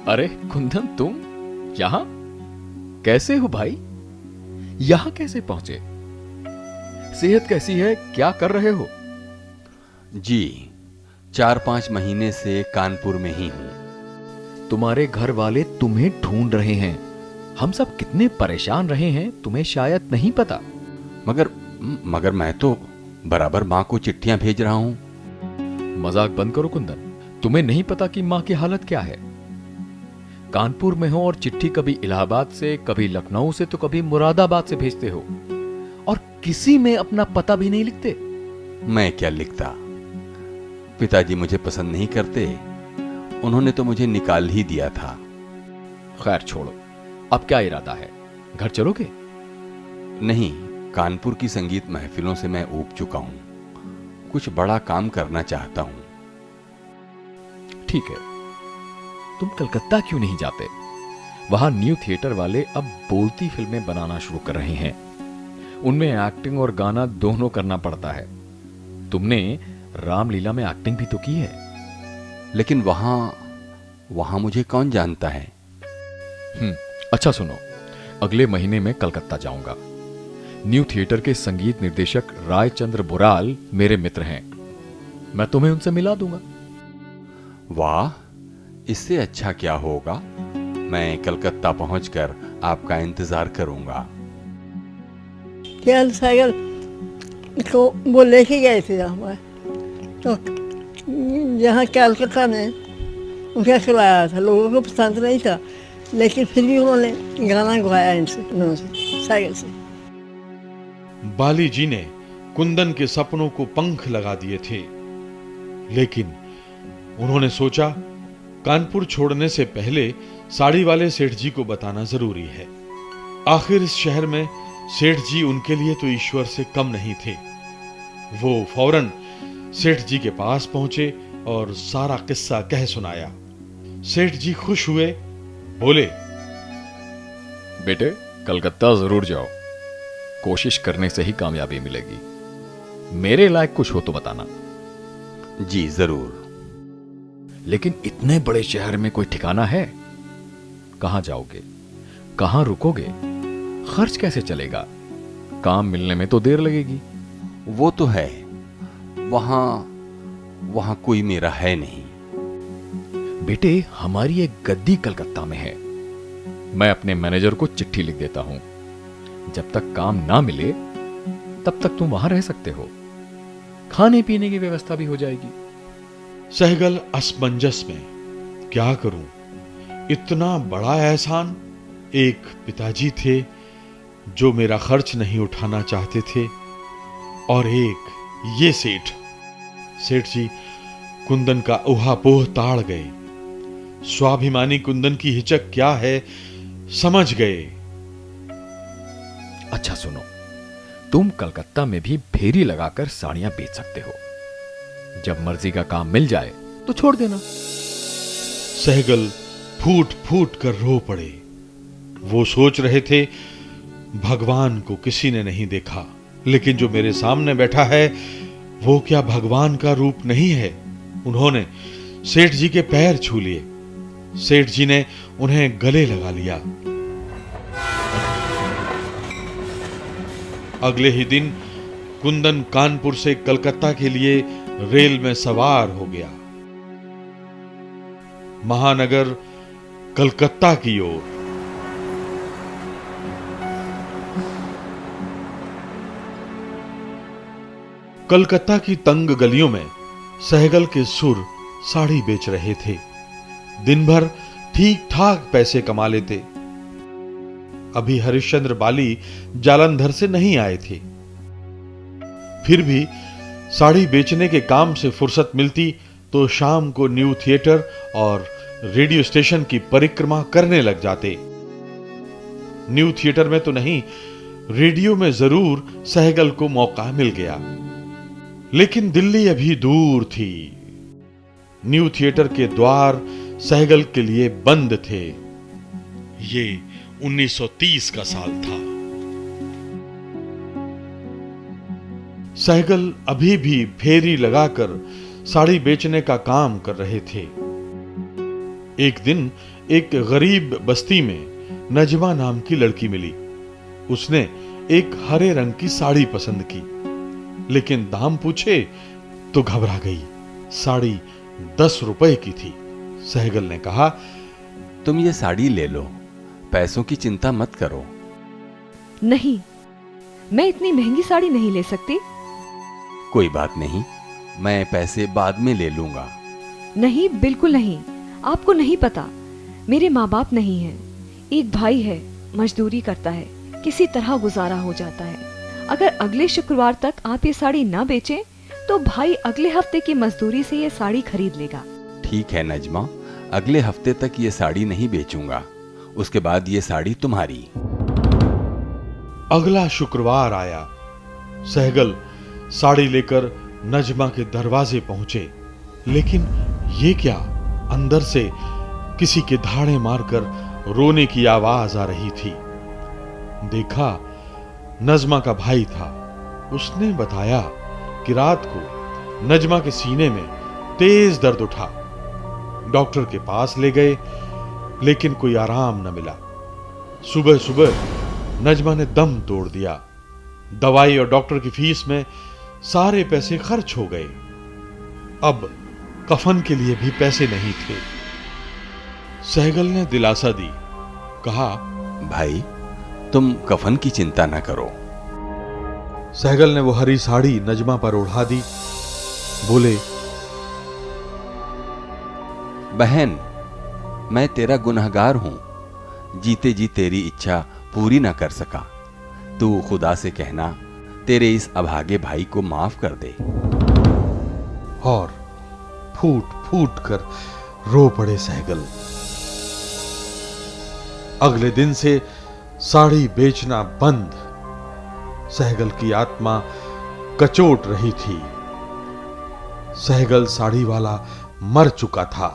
अरे कुंदन, तुम यहां कैसे हो भाई? यहां कैसे पहुंचे? सेहत कैसी है? क्या कर रहे हो?
जी 4-5 महीने से कानपुर में ही हूं।
तुम्हारे घर वाले तुम्हें ढूंढ रहे हैं। हम सब कितने परेशान रहे हैं, तुम्हें शायद नहीं पता।
मगर मैं तो बराबर मां को चिट्ठियां भेज रहा हूं।
मजाक बंद करो कुंदन। तुम्हें नहीं पता कि मां की हालत क्या है? कानपुर में हो और चिट्ठी कभी इलाहाबाद से, कभी लखनऊ से, तो कभी मुरादाबाद से भेजते हो और किसी में अपना पता भी नहीं लिखते।
मैं क्या लिखता? पिताजी मुझे पसंद नहीं करते। उन्होंने तो मुझे निकाल ही दिया था।
खैर छोड़ो, अब क्या इरादा है? घर चलोगे?
नहीं, कानपुर की संगीत महफिलों से मैं ऊब चुका हूं। कुछ बड़ा काम करना चाहता हूं।
ठीक है, तुम कलकत्ता क्यों नहीं जाते? वहां न्यू थिएटर वाले अब बोलती फिल्में बनाना शुरू कर रहे हैं। उनमें एक्टिंग और गाना दोनों करना पड़ता है। तुमने रामलीला में एक्टिंग भी तो की है।
लेकिन वहां मुझे कौन जानता है?
अच्छा सुनो, अगले महीने में कलकत्ता जाऊंगा। न्यू थिएटर के संगीत निर्देशक रायचंद्र बुराल मेरे मित्र हैं। मैं तुम्हें उनसे मिला दूंगा।
वाह, इससे अच्छा क्या होगा। मैं कलकत्ता पहुंचकर आपका इंतजार करूंगा।
क्या साइकिल को वो लेके गए थे हमारे, तो यहाँ कलकत्ता में उनका खिलाया था। लोगों को पसंद नहीं था, लेकिन फिर भी उन्होंने गाना गवाया इनसे, उन्होंने साइकिल से।
बाली जी ने कुंदन के सपनों को पंख लगा दिए थे, लेकिन उन्होंने सोचा कानपुर छोड़ने से पहले साड़ी वाले सेठ जी को बताना जरूरी है। आखिर इस शहर में सेठ जी उनके लिए तो ईश्वर से कम नहीं थे। वो फौरन सेठ जी के पास पहुंचे और सारा किस्सा कह सुनाया। सेठ जी खुश हुए, बोले,
बेटे कलकत्ता जरूर जाओ। कोशिश करने से ही कामयाबी मिलेगी। मेरे लायक कुछ हो तो बताना।
जी जरूर।
लेकिन इतने बड़े शहर में कोई ठिकाना है? कहां जाओगे? कहां रुकोगे? खर्च कैसे चलेगा? काम मिलने में तो देर लगेगी।
वो तो है, वहां कोई मेरा है नहीं।
बेटे हमारी एक गद्दी कलकत्ता में है। मैं अपने मैनेजर को चिट्ठी लिख देता हूं। जब तक काम ना मिले तब तक तुम वहां रह सकते हो। खाने पीने की व्यवस्था भी हो जाएगी।
सहगल असमंजस में, क्या करूं? इतना बड़ा एहसान। एक पिताजी थे जो मेरा खर्च नहीं उठाना चाहते थे, और एक ये सेठ जी कुंदन का ऊहापोह ताड़ गए। स्वाभिमानी कुंदन की हिचक क्या है समझ गए।
अच्छा सुनो, तुम कलकत्ता में भी फेरी लगाकर साड़ियां बेच सकते हो। जब मर्जी का काम मिल जाए तो छोड़ देना।
सहगल फूट फूट कर रो पड़े। वो सोच रहे थे भगवान को किसी ने नहीं देखा, लेकिन जो मेरे सामने बैठा है वो क्या भगवान का रूप नहीं है। उन्होंने सेठ जी के पैर छू लिए। सेठ जी ने उन्हें गले लगा लिया। अगले ही दिन कुंदन कानपुर से कलकत्ता के लिए रेल में सवार हो गया, महानगर कलकत्ता की ओर। कलकत्ता की तंग गलियों में सहगल के सुर साड़ी बेच रहे थे। दिन भर ठीक ठाक पैसे कमा लेते। अभी हरिश्चंद्र बाली जालंधर से नहीं आए थे। फिर भी साड़ी बेचने के काम से फुर्सत मिलती तो शाम को न्यू थिएटर और रेडियो स्टेशन की परिक्रमा करने लग जाते। न्यू थिएटर में तो नहीं, रेडियो में जरूर सहगल को मौका मिल गया, लेकिन दिल्ली अभी दूर थी। न्यू थिएटर के द्वार सहगल के लिए बंद थे। ये 1930 का साल था। सहगल अभी भी फेरी लगाकर साड़ी बेचने का काम कर रहे थे। एक दिन एक गरीब बस्ती में नजमा नाम की लड़की मिली। उसने एक हरे रंग की साड़ी पसंद की, लेकिन दाम पूछे तो घबरा गई। साड़ी 10 रुपए की थी। सहगल ने कहा,
तुम ये साड़ी ले लो, पैसों की चिंता मत करो।
नहीं, मैं इतनी महंगी साड़ी नहीं ले सकती।
कोई बात नहीं, मैं पैसे बाद में ले लूंगा।
नहीं, बिल्कुल नहीं। आपको नहीं पता, मेरे माँ बाप नहीं हैं। एक भाई है, मजदूरी करता है, किसी तरह गुजारा हो जाता है। अगर अगले शुक्रवार तक आप ये साड़ी ना बेचें तो भाई अगले हफ्ते की मजदूरी से ये साड़ी खरीद लेगा।
ठीक है नजमा, अगले हफ्ते तक ये साड़ी नहीं बेचूंगा, उसके बाद ये साड़ी तुम्हारी।
अगला शुक्रवार आया। सहगल साड़ी लेकर नजमा के दरवाजे पहुंचे, लेकिन ये क्या, अंदर से किसी के धाड़े मारकर रोने की आवाज आ रही थी। देखा, नजमा का भाई था। उसने बताया कि रात को नजमा के सीने में तेज दर्द उठा। डॉक्टर के पास ले गए, लेकिन कोई आराम न मिला। सुबह सुबह नजमा ने दम तोड़ दिया। दवाई और डॉक्टर की फीस में सारे पैसे खर्च हो गए। अब कफन के लिए भी पैसे नहीं थे। सहगल ने दिलासा दी, कहा,
भाई तुम कफन की चिंता न करो।
सहगल ने वो हरी साड़ी नजमा पर ओढ़ा दी। बोले,
बहन, मैं तेरा गुनहगार हूं, जीते जी तेरी इच्छा पूरी न कर सका। तू खुदा से कहना तेरे इस अभागे भाई को माफ कर दे।
और फूट फूट कर रो पड़े सहगल। अगले दिन से साड़ी बेचना बंद। सहगल की आत्मा कचोट रही थी। सहगल साड़ी वाला मर चुका था।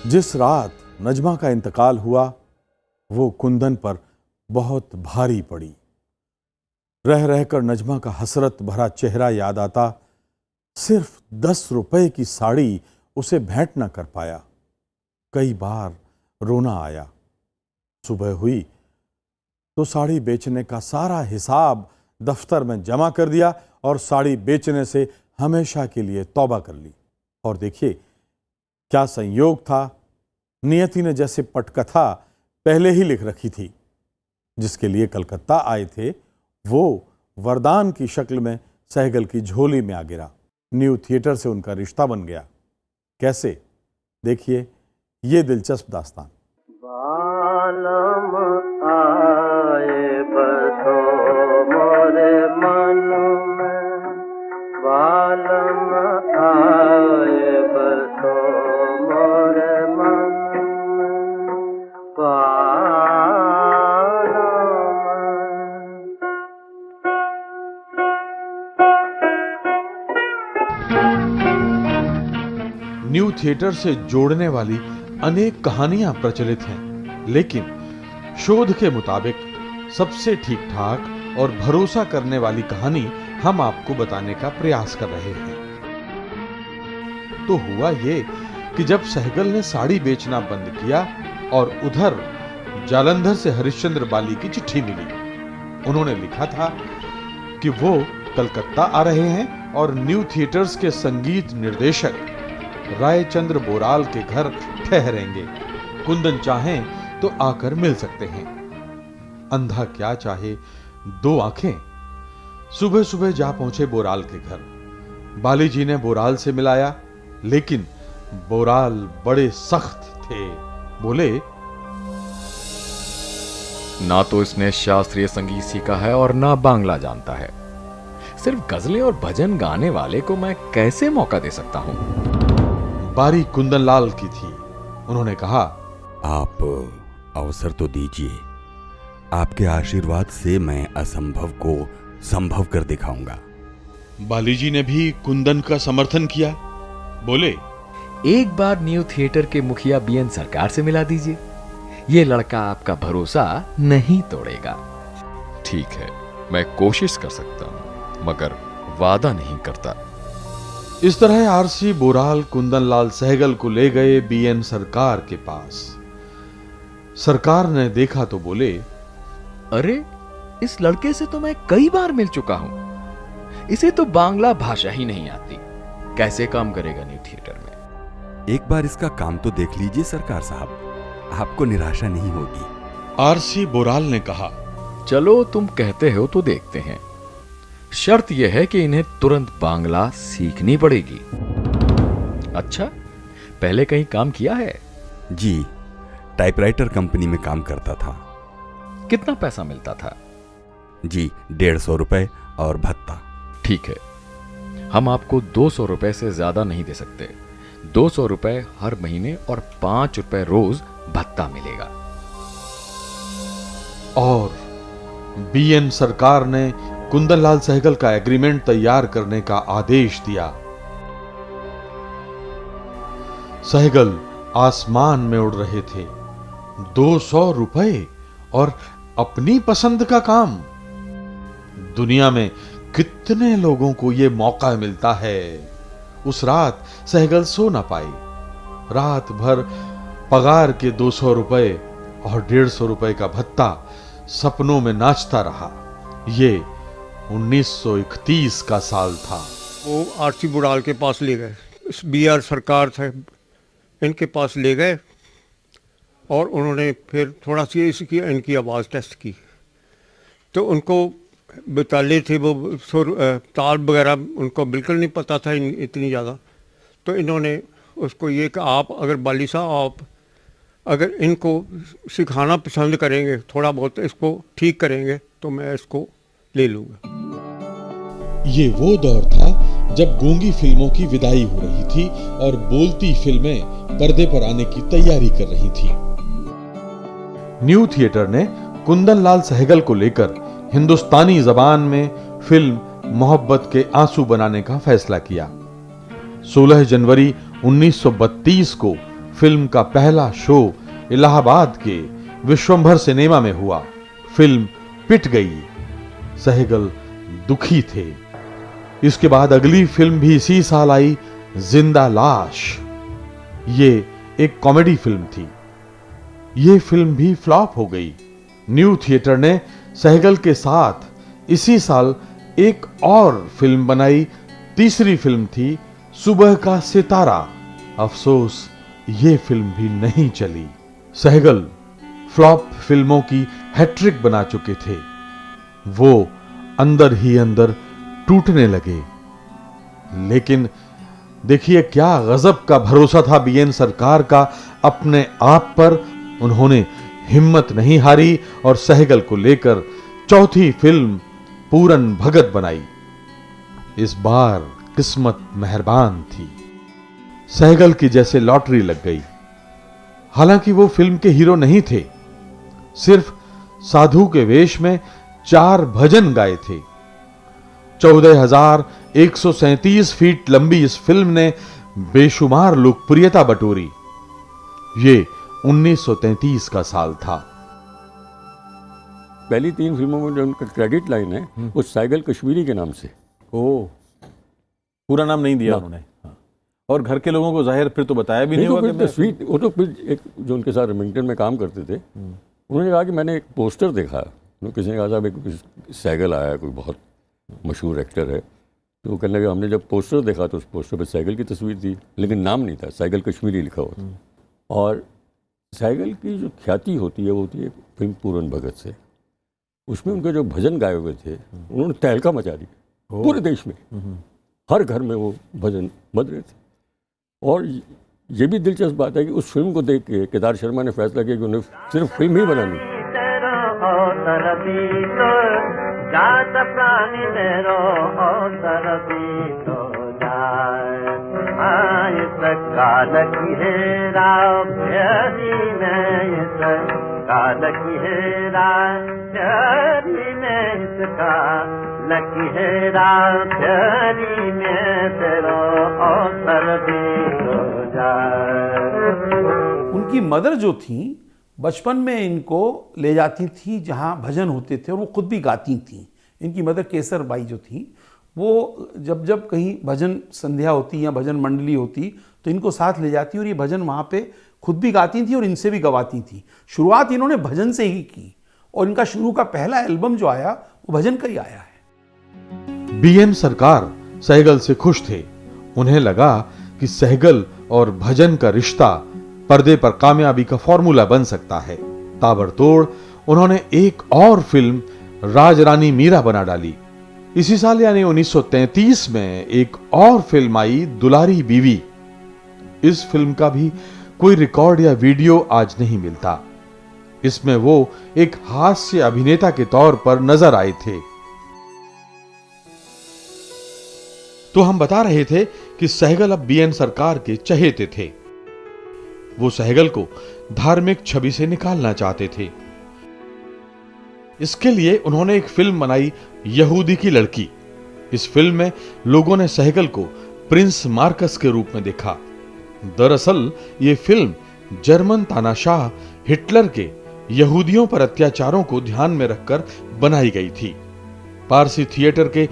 जिस रात नजमा का इंतकाल हुआ वो कुंदन पर बहुत भारी पड़ी। रह रहकर नजमा का हसरत भरा चेहरा याद आता। सिर्फ 10 रुपए की साड़ी उसे भेंट न कर पाया। कई बार रोना आया। सुबह हुई तो साड़ी बेचने का सारा हिसाब दफ्तर में जमा कर दिया और साड़ी बेचने से हमेशा के लिए तौबा कर ली। और देखिए क्या संयोग था, नियति ने जैसे पटकथा पहले ही लिख रखी थी। जिसके लिए कलकत्ता आए थे वो वरदान की शक्ल में सहगल की झोली में आ गिरा। न्यू थिएटर से उनका रिश्ता बन गया। कैसे? देखिए ये दिलचस्प दास्तान।
बालम आए बसो मोरे मन में, बालम आए बसो मोरे मन में, बालम।
न्यू थिएटर से जोड़ने वाली अनेक कहानियां प्रचलित हैं, लेकिन शोध के मुताबिक सबसे ठीक ठाक और भरोसा करने वाली कहानी हम आपको बताने का प्रयास कर रहे हैं। तो हुआ ये कि जब सहगल ने साड़ी बेचना बंद किया और उधर जालंधर से हरिश्चंद्र बाली की चिट्ठी मिली। उन्होंने लिखा था कि वो कलकत्ता आ रहे हैं और न्यू थिएटर्स के संगीत निर्देशक रायचंद्र बोराल के घर ठहरेंगे। कुंदन चाहें तो आकर मिल सकते हैं। अंधा क्या चाहे दो आंखें। सुबह सुबह जा पहुंचे बोराल के घर। बाली जी ने बोराल से मिलाया, लेकिन बोराल बड़े सख्त थे। बोले,
ना तो इसने शास्त्रीय संगीत सीखा है और ना बांग्ला जानता है। सिर्फ गजलें और भजन गाने वाले को मैं कैसे मौका दे सकता हूं?
बारी कुंदनलाल की थी। उन्होंने कहा,
आप अवसर तो दीजिए। आपके आशीर्वाद से मैं असंभव को संभव कर दिखाऊंगा।
बाली जी ने भी कुंदन का समर्थन किया। बोले,
एक बार न्यू थिएटर के मुखिया बीएन सरकार से मिला दीजिए। ये लड़का आपका भरोसा नहीं तोड़ेगा। ठीक है, मैं कोशिश कर सकता हूं, मगर वादा नहीं करता।
इस तरह आरसी बोराल कुंदनलाल सहगल को ले गए बीएन सरकार के पास। सरकार ने देखा तो बोले,
अरे, इस लड़के से तो मैं कई बार मिल चुका हूं। इसे तो बांग्ला भाषा ही नहीं आती। कैसे काम करेगा न्यू थिएटर में?
एक बार इसका काम तो देख लीजिए सरकार साहब, आपको निराशा नहीं होगी।
आरसी बोराल ने कहा,
चलो तुम कहते हो तो देखते हैं। शर्त यह है कि इन्हें तुरंत बांग्ला सीखनी पड़ेगी। अच्छा, पहले कहीं काम किया है?
जी, टाइपराइटर कंपनी में काम करता था।
कितना पैसा मिलता था?
जी, 150 रुपए और भत्ता।
ठीक है, हम आपको 200 रुपए से ज्यादा नहीं दे सकते। 200 रुपए हर महीने और 5 रुपए रोज भत्ता मिलेगा।
और बीएन सरकार ने कुंदनलाल सहगल का एग्रीमेंट तैयार करने का आदेश दिया। सहगल आसमान में उड़ रहे थे। 200 रुपए और अपनी पसंद का काम। दुनिया में कितने लोगों को यह मौका मिलता है। उस रात सहगल सो ना पाई। रात भर पगार के 200 रुपए और 150 रुपए का भत्ता सपनों में नाचता रहा। ये 1931 का साल था।
वो आरसी बोराल के पास ले गए, बीआर सरकार थे, इनके पास ले गए और उन्होंने फिर थोड़ा सी इसकी इनकी आवाज़ टेस्ट की। तो उनको बेताले थे, वो सुर ताल वगैरह उनको बिल्कुल नहीं पता था इतनी ज़्यादा। तो इन्होंने उसको ये कि आप अगर बाली साहब आप अगर इनको सिखाना पसंद करेंगे, थोड़ा बहुत इसको ठीक करेंगे, तो मैं इसको ले लूँगा।
ये वो दौर था जब गूंगी फिल्मों की विदाई हो रही थी और बोलती फिल्में पर्दे पर आने की तैयारी कर रही थी। न्यू थिएटर ने कुंदनलाल सहगल को लेकर हिंदुस्तानी जबान में फिल्म मोहब्बत के आंसू बनाने का फैसला किया। 16 जनवरी 1932 को फिल्म का पहला शो इलाहाबाद के विश्वंभर सिनेमा में हुआ। फिल्म पिट गई। सहगल दुखी थे। इसके बाद अगली फिल्म भी इसी साल आई, जिंदा लाश। ये एक कॉमेडी फिल्म थी। ये फिल्म भी फ्लॉप हो गई। न्यू थिएटर ने सहगल के साथ इसी साल एक और फिल्म बनाई। तीसरी फिल्म थी सुबह का सितारा। अफसोस ये फिल्म भी नहीं चली। सहगल फ्लॉप फिल्मों की हैट्रिक बना चुके थे। वो अंदर ही अंदर टूटने लगे। लेकिन देखिए क्या गजब का भरोसा था बीएन सरकार का अपने आप पर। उन्होंने हिम्मत नहीं हारी और सहगल को लेकर चौथी फिल्म पूरन भगत बनाई। इस बार किस्मत मेहरबान थी, सहगल की जैसे लॉटरी लग गई। हालांकि वो फिल्म के हीरो नहीं थे, सिर्फ साधु के वेश में 4 भजन गाए थे। 14,137 फीट लंबी इस फिल्म ने बेशुमार लोकप्रियता बटोरी। ये 1933 का साल था।
पहली 3 फिल्मों में जो उनका क्रेडिट लाइन है वो सहगल कश्मीरी के नाम से।
ओह, पूरा नाम नहीं दिया उन्होंने। और घर के लोगों को जाहिर फिर तो बताया भी नहीं होगा कि
तस्वीर। वो तो फिर एक जो उनके साथ रेमिंगटन में काम करते थे, उन्होंने कहा कि मैंने एक पोस्टर देखा। किसी ने कहा साहब एक सहगल आया है, कोई बहुत मशहूर एक्टर है। तो वो कहने लगे हमने जब पोस्टर देखा तो उस पोस्टर पे सहगल की तस्वीर थी, लेकिन नाम नहीं था, सहगल कश्मीरी लिखा हुआ था। और सहगल की जो ख्याति होती है वो होती है फिल्म पूरन भगत से। उसमें उनके जो भजन गाए हुए थे उन्होंने तहलका मचा दिया पूरे देश में। हर घर में वो भजन बज रहे थे। और ये भी दिलचस्प बात है कि उस फिल्म को देख के केदार शर्मा ने फैसला किया कि उन्हें सिर्फ फिल्म ही बनानी।
उनकी मदर जो थी बचपन में इनको ले जाती थी जहाँ भजन होते थे और वो खुद भी गाती थी। इनकी मदर केसर बाई जो थी वो जब जब कहीं भजन संध्या होती या भजन मंडली होती तो इनको साथ ले जाती और ये भजन वहाँ पे खुद भी गाती थी और इनसे भी गवाती थी। शुरुआत इन्होंने भजन से ही की और इनका शुरू का पहला एल्बम जो आया वो भजन का ही आया है।
बीएन सरकार सहगल से खुश थे। उन्हें लगा कि सहगल और भजन का रिश्ता पर्दे पर कामयाबी का फॉर्मूला बन सकता है। ताबड़तोड़ उन्होंने एक और फिल्म राज रानी मीरा बना डाली। इसी साल यानी 1933 में एक और फिल्म आई दुलारी बीवी। इस फिल्म का भी कोई रिकॉर्ड या वीडियो आज नहीं मिलता। इसमें वो एक हास्य अभिनेता के तौर पर नजर आए थे। तो हम बता रहे थे कि सहगल अब बीएन सरकार के चहेते थे। वो सहगल को धार्मिक छवि से निकालना चाहते थे। इसके लिए उन्होंने एक फिल्म बनाई यहूदी की लड़की। इस फिल्म में लोगों ने सहगल को प्रिंस मार्कस के रूप में देखा। दरअसल ये फिल्म जर्मन तानाशाह हिटलर के यहूदियों पर अत्याचारों को ध्यान में रखकर बनाई गई थी। पारसी थिएटर के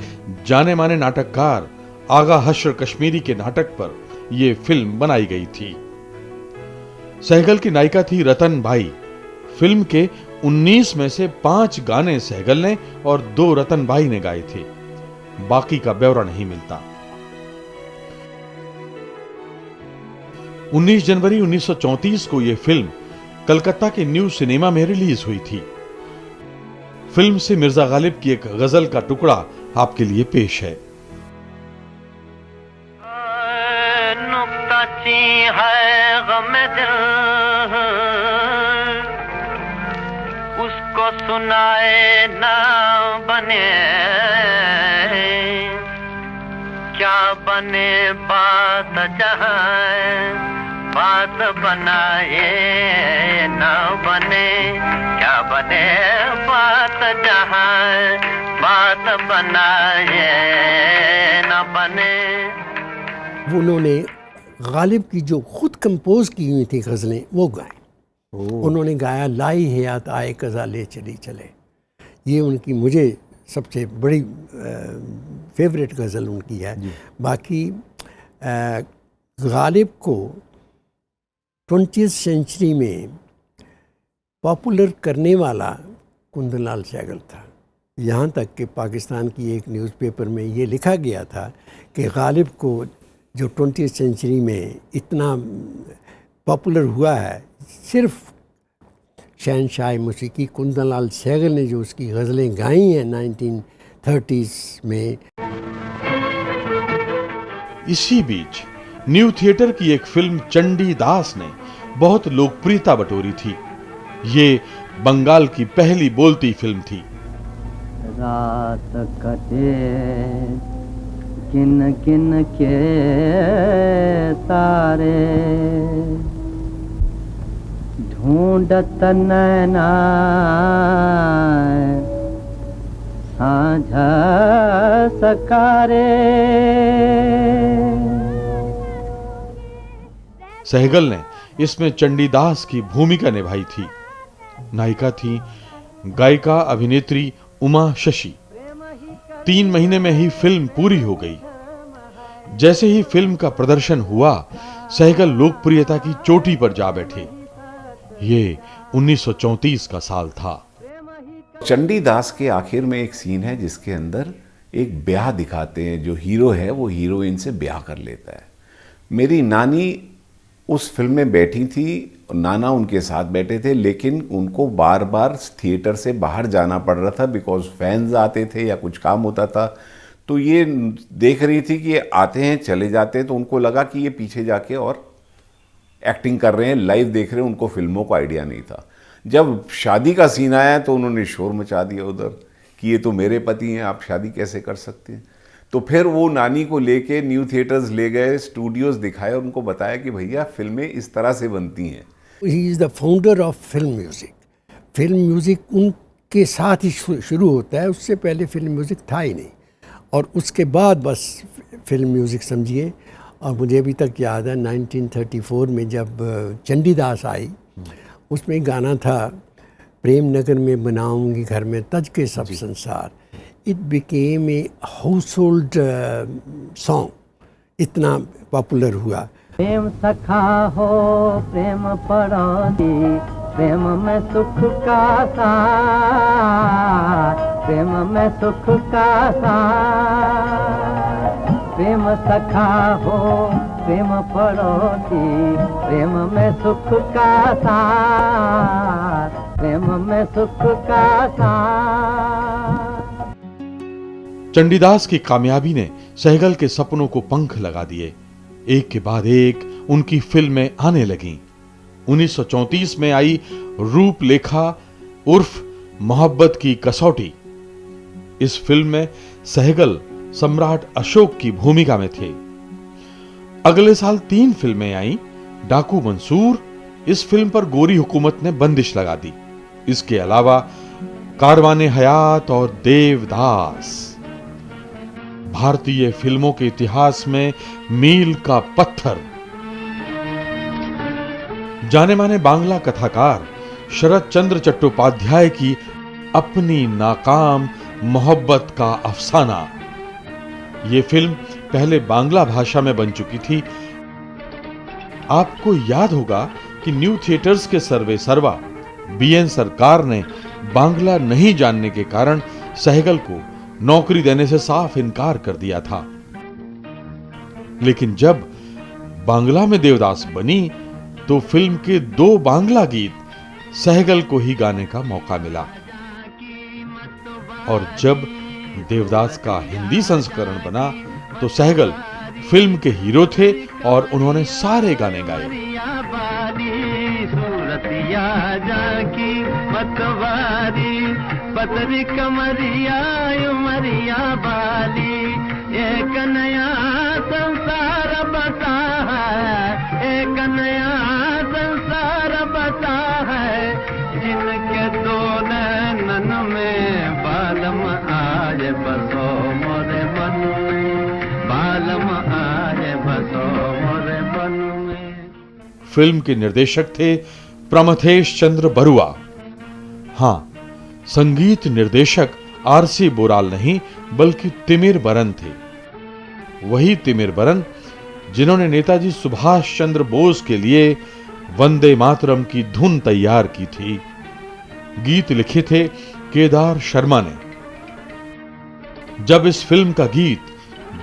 जाने माने नाटककार आगा हश्र कश्मीरी के नाटक पर यह फिल्म बनाई गई थी। सहगल की नायिका थी रतन बाई। फिल्म के 19 में से 5 गाने सहगल ने और 2 रतन बाई ने गाए थे। बाकी का ब्यौरा नहीं मिलता। 19 जनवरी 1934 को यह फिल्म कलकत्ता के न्यू सिनेमा में रिलीज हुई थी। फिल्म से मिर्जा गालिब की एक गजल का टुकड़ा आपके लिए पेश है।
है गम दिल उसको सुनाए ना बने क्या बने बात जहां बात बनाए ना बने क्या बने बात जहां बात बनाए ना बने।
उन्होंने गालिब की जो खुद कंपोज की हुई थी गज़लें वो गाएं। उन्होंने गाया लाई हयात आए कज़ा ले चली चले। ये उनकी मुझे सबसे बड़ी फेवरेट गज़ल उनकी है। बाकी गालिब को 20th सेंचुरी में पॉपुलर करने वाला कुंदनलाल सहगल था। यहाँ तक कि पाकिस्तान की एक न्यूज़पेपर में ये लिखा गया था कि गालिब को जो 20th सेंचुरी में इतना पॉपुलर हुआ है सिर्फ शहनशाह मौसीकी कुंदनलाल सहगल ने जो उसकी गज़लें गाई हैं 1930s में।
इसी बीच न्यू थिएटर की एक फिल्म चंडी दास ने बहुत लोकप्रियता बटोरी थी। ये बंगाल की पहली बोलती फिल्म थी।
रात कटे किन किन के तारे, ढूंढत नैना साझा सकारे।
सहगल ने इसमें चंडीदास की भूमिका निभाई थी। नायिका थी गायिका अभिनेत्री उमा शशि। 3 महीने में ही फिल्म पूरी हो गई। जैसे ही फिल्म का प्रदर्शन हुआ, सहगल लोकप्रियता की चोटी पर जा बैठे। ये 1934 का साल था।
चंडीदास के आखिर में एक सीन है जिसके अंदर एक ब्याह दिखाते हैं। जो हीरो है वो हीरोइन से ब्याह कर लेता है। मेरी नानी उस फिल्म में बैठी थी, नाना उनके साथ बैठे थे, लेकिन उनको बार बार थिएटर से बाहर जाना पड़ रहा था बिकॉज फैंस आते थे या कुछ काम होता था। तो ये देख रही थी कि ये आते हैं चले जाते हैं, तो उनको लगा कि ये पीछे जाके और एक्टिंग कर रहे हैं, लाइव देख रहे हैं। उनको फिल्मों का आइडिया नहीं था। जब शादी का सीन आया तो उन्होंने शोर मचा दिया उधर कि ये तो मेरे पति हैं, आप शादी कैसे कर सकते हैं। तो फिर वो नानी को लेके न्यू थिएटर्स ले गए, स्टूडियोज दिखाए और उनको बताया कि भैया फिल्में इस तरह से बनती हैं।
He is the founder of film music. Film music उनके साथ ही शुरू होता है, उससे पहले फिल्म म्यूज़िक था ही नहीं। और उसके बाद बस फिल्म म्यूज़िक समझिए। और मुझे अभी तक याद है 1934 में जब चंडीदास आई, उसमें गाना था प्रेम नगर में बनाऊंगी घर में तज के सब संसार। It became a house hold song, इतना पॉपुलर हुआ।
प्रेम सखा हो प्रेम परानी, प्रेम में सुख का सार, प्रेम में सुख का सार। प्रेम सखा हो प्रेम परोसी, प्रेम में सुख का सार, प्रेम में सुख का सार।
चंडीदास की कामयाबी ने सहगल के सपनों को पंख लगा दिए। एक के बाद एक उनकी फिल्में आने लगीं। 1934 में आई रूपलेखा उर्फ मोहब्बत की कसौटी। इस फिल्म में सहगल सम्राट अशोक की भूमिका में थे। अगले साल 3 फिल्में आईं। डाकू मंसूर, इस फिल्म पर गोरी हुकूमत ने बंदिश लगा दी। इसके अलावा कारवाने हयात और देवदास। भारतीय फिल्मों के इतिहास में मील का पत्थर। जाने माने बांग्ला कथाकार शरद चंद्र चट्टोपाध्याय की अपनी नाकाम मोहब्बत का अफसाना। यह फिल्म पहले बांग्ला भाषा में बन चुकी थी। आपको याद होगा कि न्यू थिएटर्स के सर्वे सर्वा बीएन सरकार ने बांग्ला नहीं जानने के कारण सहगल को नौकरी देने से साफ इनकार कर दिया था। लेकिन जब बांग्ला में देवदास बनी तो फिल्म के 2 बांग्ला गीत सहगल को ही गाने का मौका मिला। और जब देवदास का हिंदी संस्करण बना तो सहगल फिल्म के हीरो थे और उन्होंने सारे गाने गाए।
सूरतिया जाकी मतवारी, पतरी कमरिया उमरिया बाली, एक नया संसार बता है, एक नया संसार बता है, जिनके 2 नैनन में बालम आए बसो मोरे मन में, बालम आए बसो मोरे मन में।
फिल्म के निर्देशक थे प्रमथेश चंद्र बरुआ। हां, संगीत निर्देशक आरसी बोराल नहीं बल्कि तिमिर बरन थे। वही तिमिर बरन जिन्होंने नेताजी सुभाष चंद्र बोस के लिए वंदे मातरम की धुन तैयार की थी। गीत लिखे थे केदार शर्मा ने। जब इस फिल्म का गीत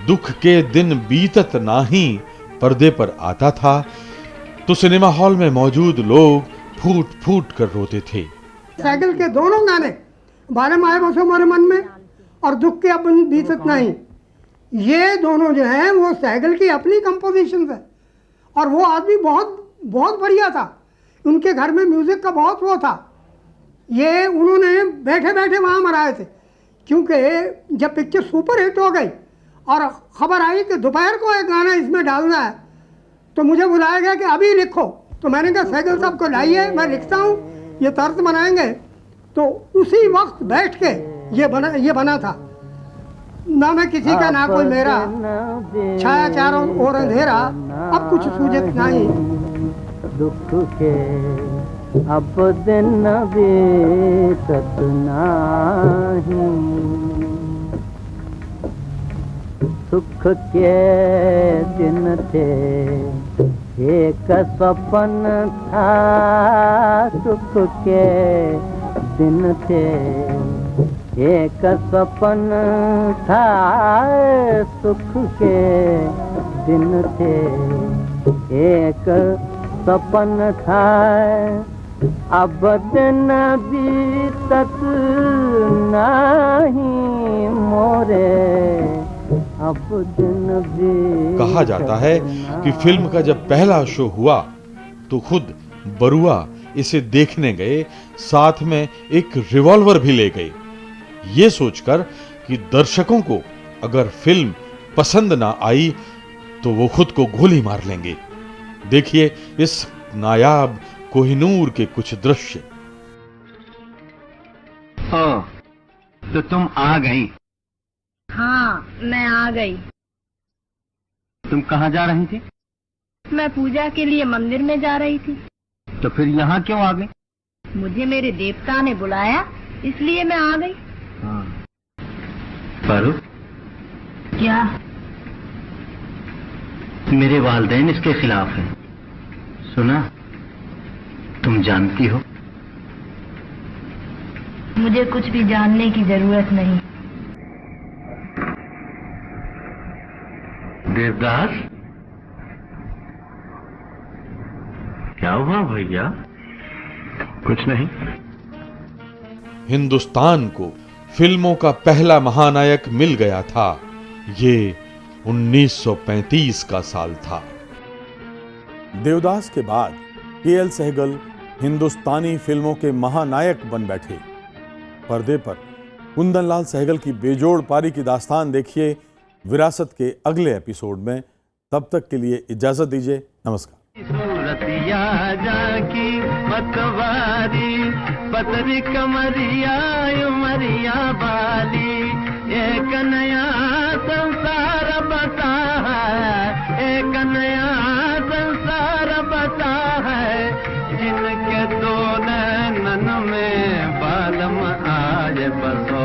दुख के दिन बीतत नाही पर्दे पर आता था तो सिनेमा हॉल में मौजूद लोग फूट फूट कर रोते थे।
सहगल के दोनों गाने बालम आए बसो मोरे मन में और दुख के अब बीतत नहीं, ये दोनों जो हैं वो सहगल की अपनी कंपोजिशन है। और वो आदमी बहुत बहुत बढ़िया था। उनके घर में म्यूज़िक का बहुत वो था। ये उन्होंने बैठे बैठे वहाँ मराए थे, क्योंकि जब पिक्चर सुपर हिट हो गई और ख़बर आई कि दोपहर को एक गाना इसमें डालना है, तो मुझे बुलाया गया कि अभी लिखो। तो मैंने कहा सहगल साहब को लाइए, मैं लिखता हूँ, ये तर्ज बनाएंगे। तो उसी वक्त बैठ के ये बना था। ना मैं किसी का ना कोई मेरा, छाया चारों ओर अंधेरा, अब कुछ सूझत नहीं।
दुख के अब दिन बीतत नाही, सुख के दिन थे एक सपन था, सुख के दिन थे एक सपन था, सुख के दिन थे एक सपन था, अब दिन बीतत नहीं मोरे, अब दिन बीतत।
कहा जाता है कि फिल्म का जब पहला शो हुआ तो खुद बरुआ इसे देखने गए, साथ में एक रिवॉल्वर भी ले गए, ये सोचकर कि दर्शकों को अगर फिल्म पसंद ना आई तो वो खुद को गोली मार लेंगे। देखिए इस नायाब कोहिनूर के कुछ दृश्य।
ओ, तो तुम आ गई?
हाँ, मैं आ गई।
तुम कहाँ जा रही थी?
मैं पूजा के लिए मंदिर में जा रही थी।
तो फिर यहाँ क्यों आ गई?
मुझे मेरे देवता ने बुलाया, इसलिए मैं आ गई।
पारू,
क्या?
मेरे वालिदैन इसके खिलाफ हैं। सुना? तुम जानती हो?
मुझे कुछ भी जानने की जरूरत नहीं।
देवदास, क्या हुआ भैया? कुछ नहीं।
हिंदुस्तान को फिल्मों का पहला महानायक मिल गया था। ये 1935 का साल था।
देवदास के बाद के.एल. सहगल हिंदुस्तानी फिल्मों के महानायक बन बैठे। पर्दे पर कुंदन लाल सहगल की बेजोड़ पारी की दास्तान देखिए विरासत के अगले एपिसोड में। तब तक के लिए इजाजत दीजिए। नमस्कार।
सूरतिया जाकी मतवारी, पतरी कमरिया उमरिया बाली, एक नया संसार बता है, एक नया संसार बता है, जिनके दो नैनन में बालम आज बसो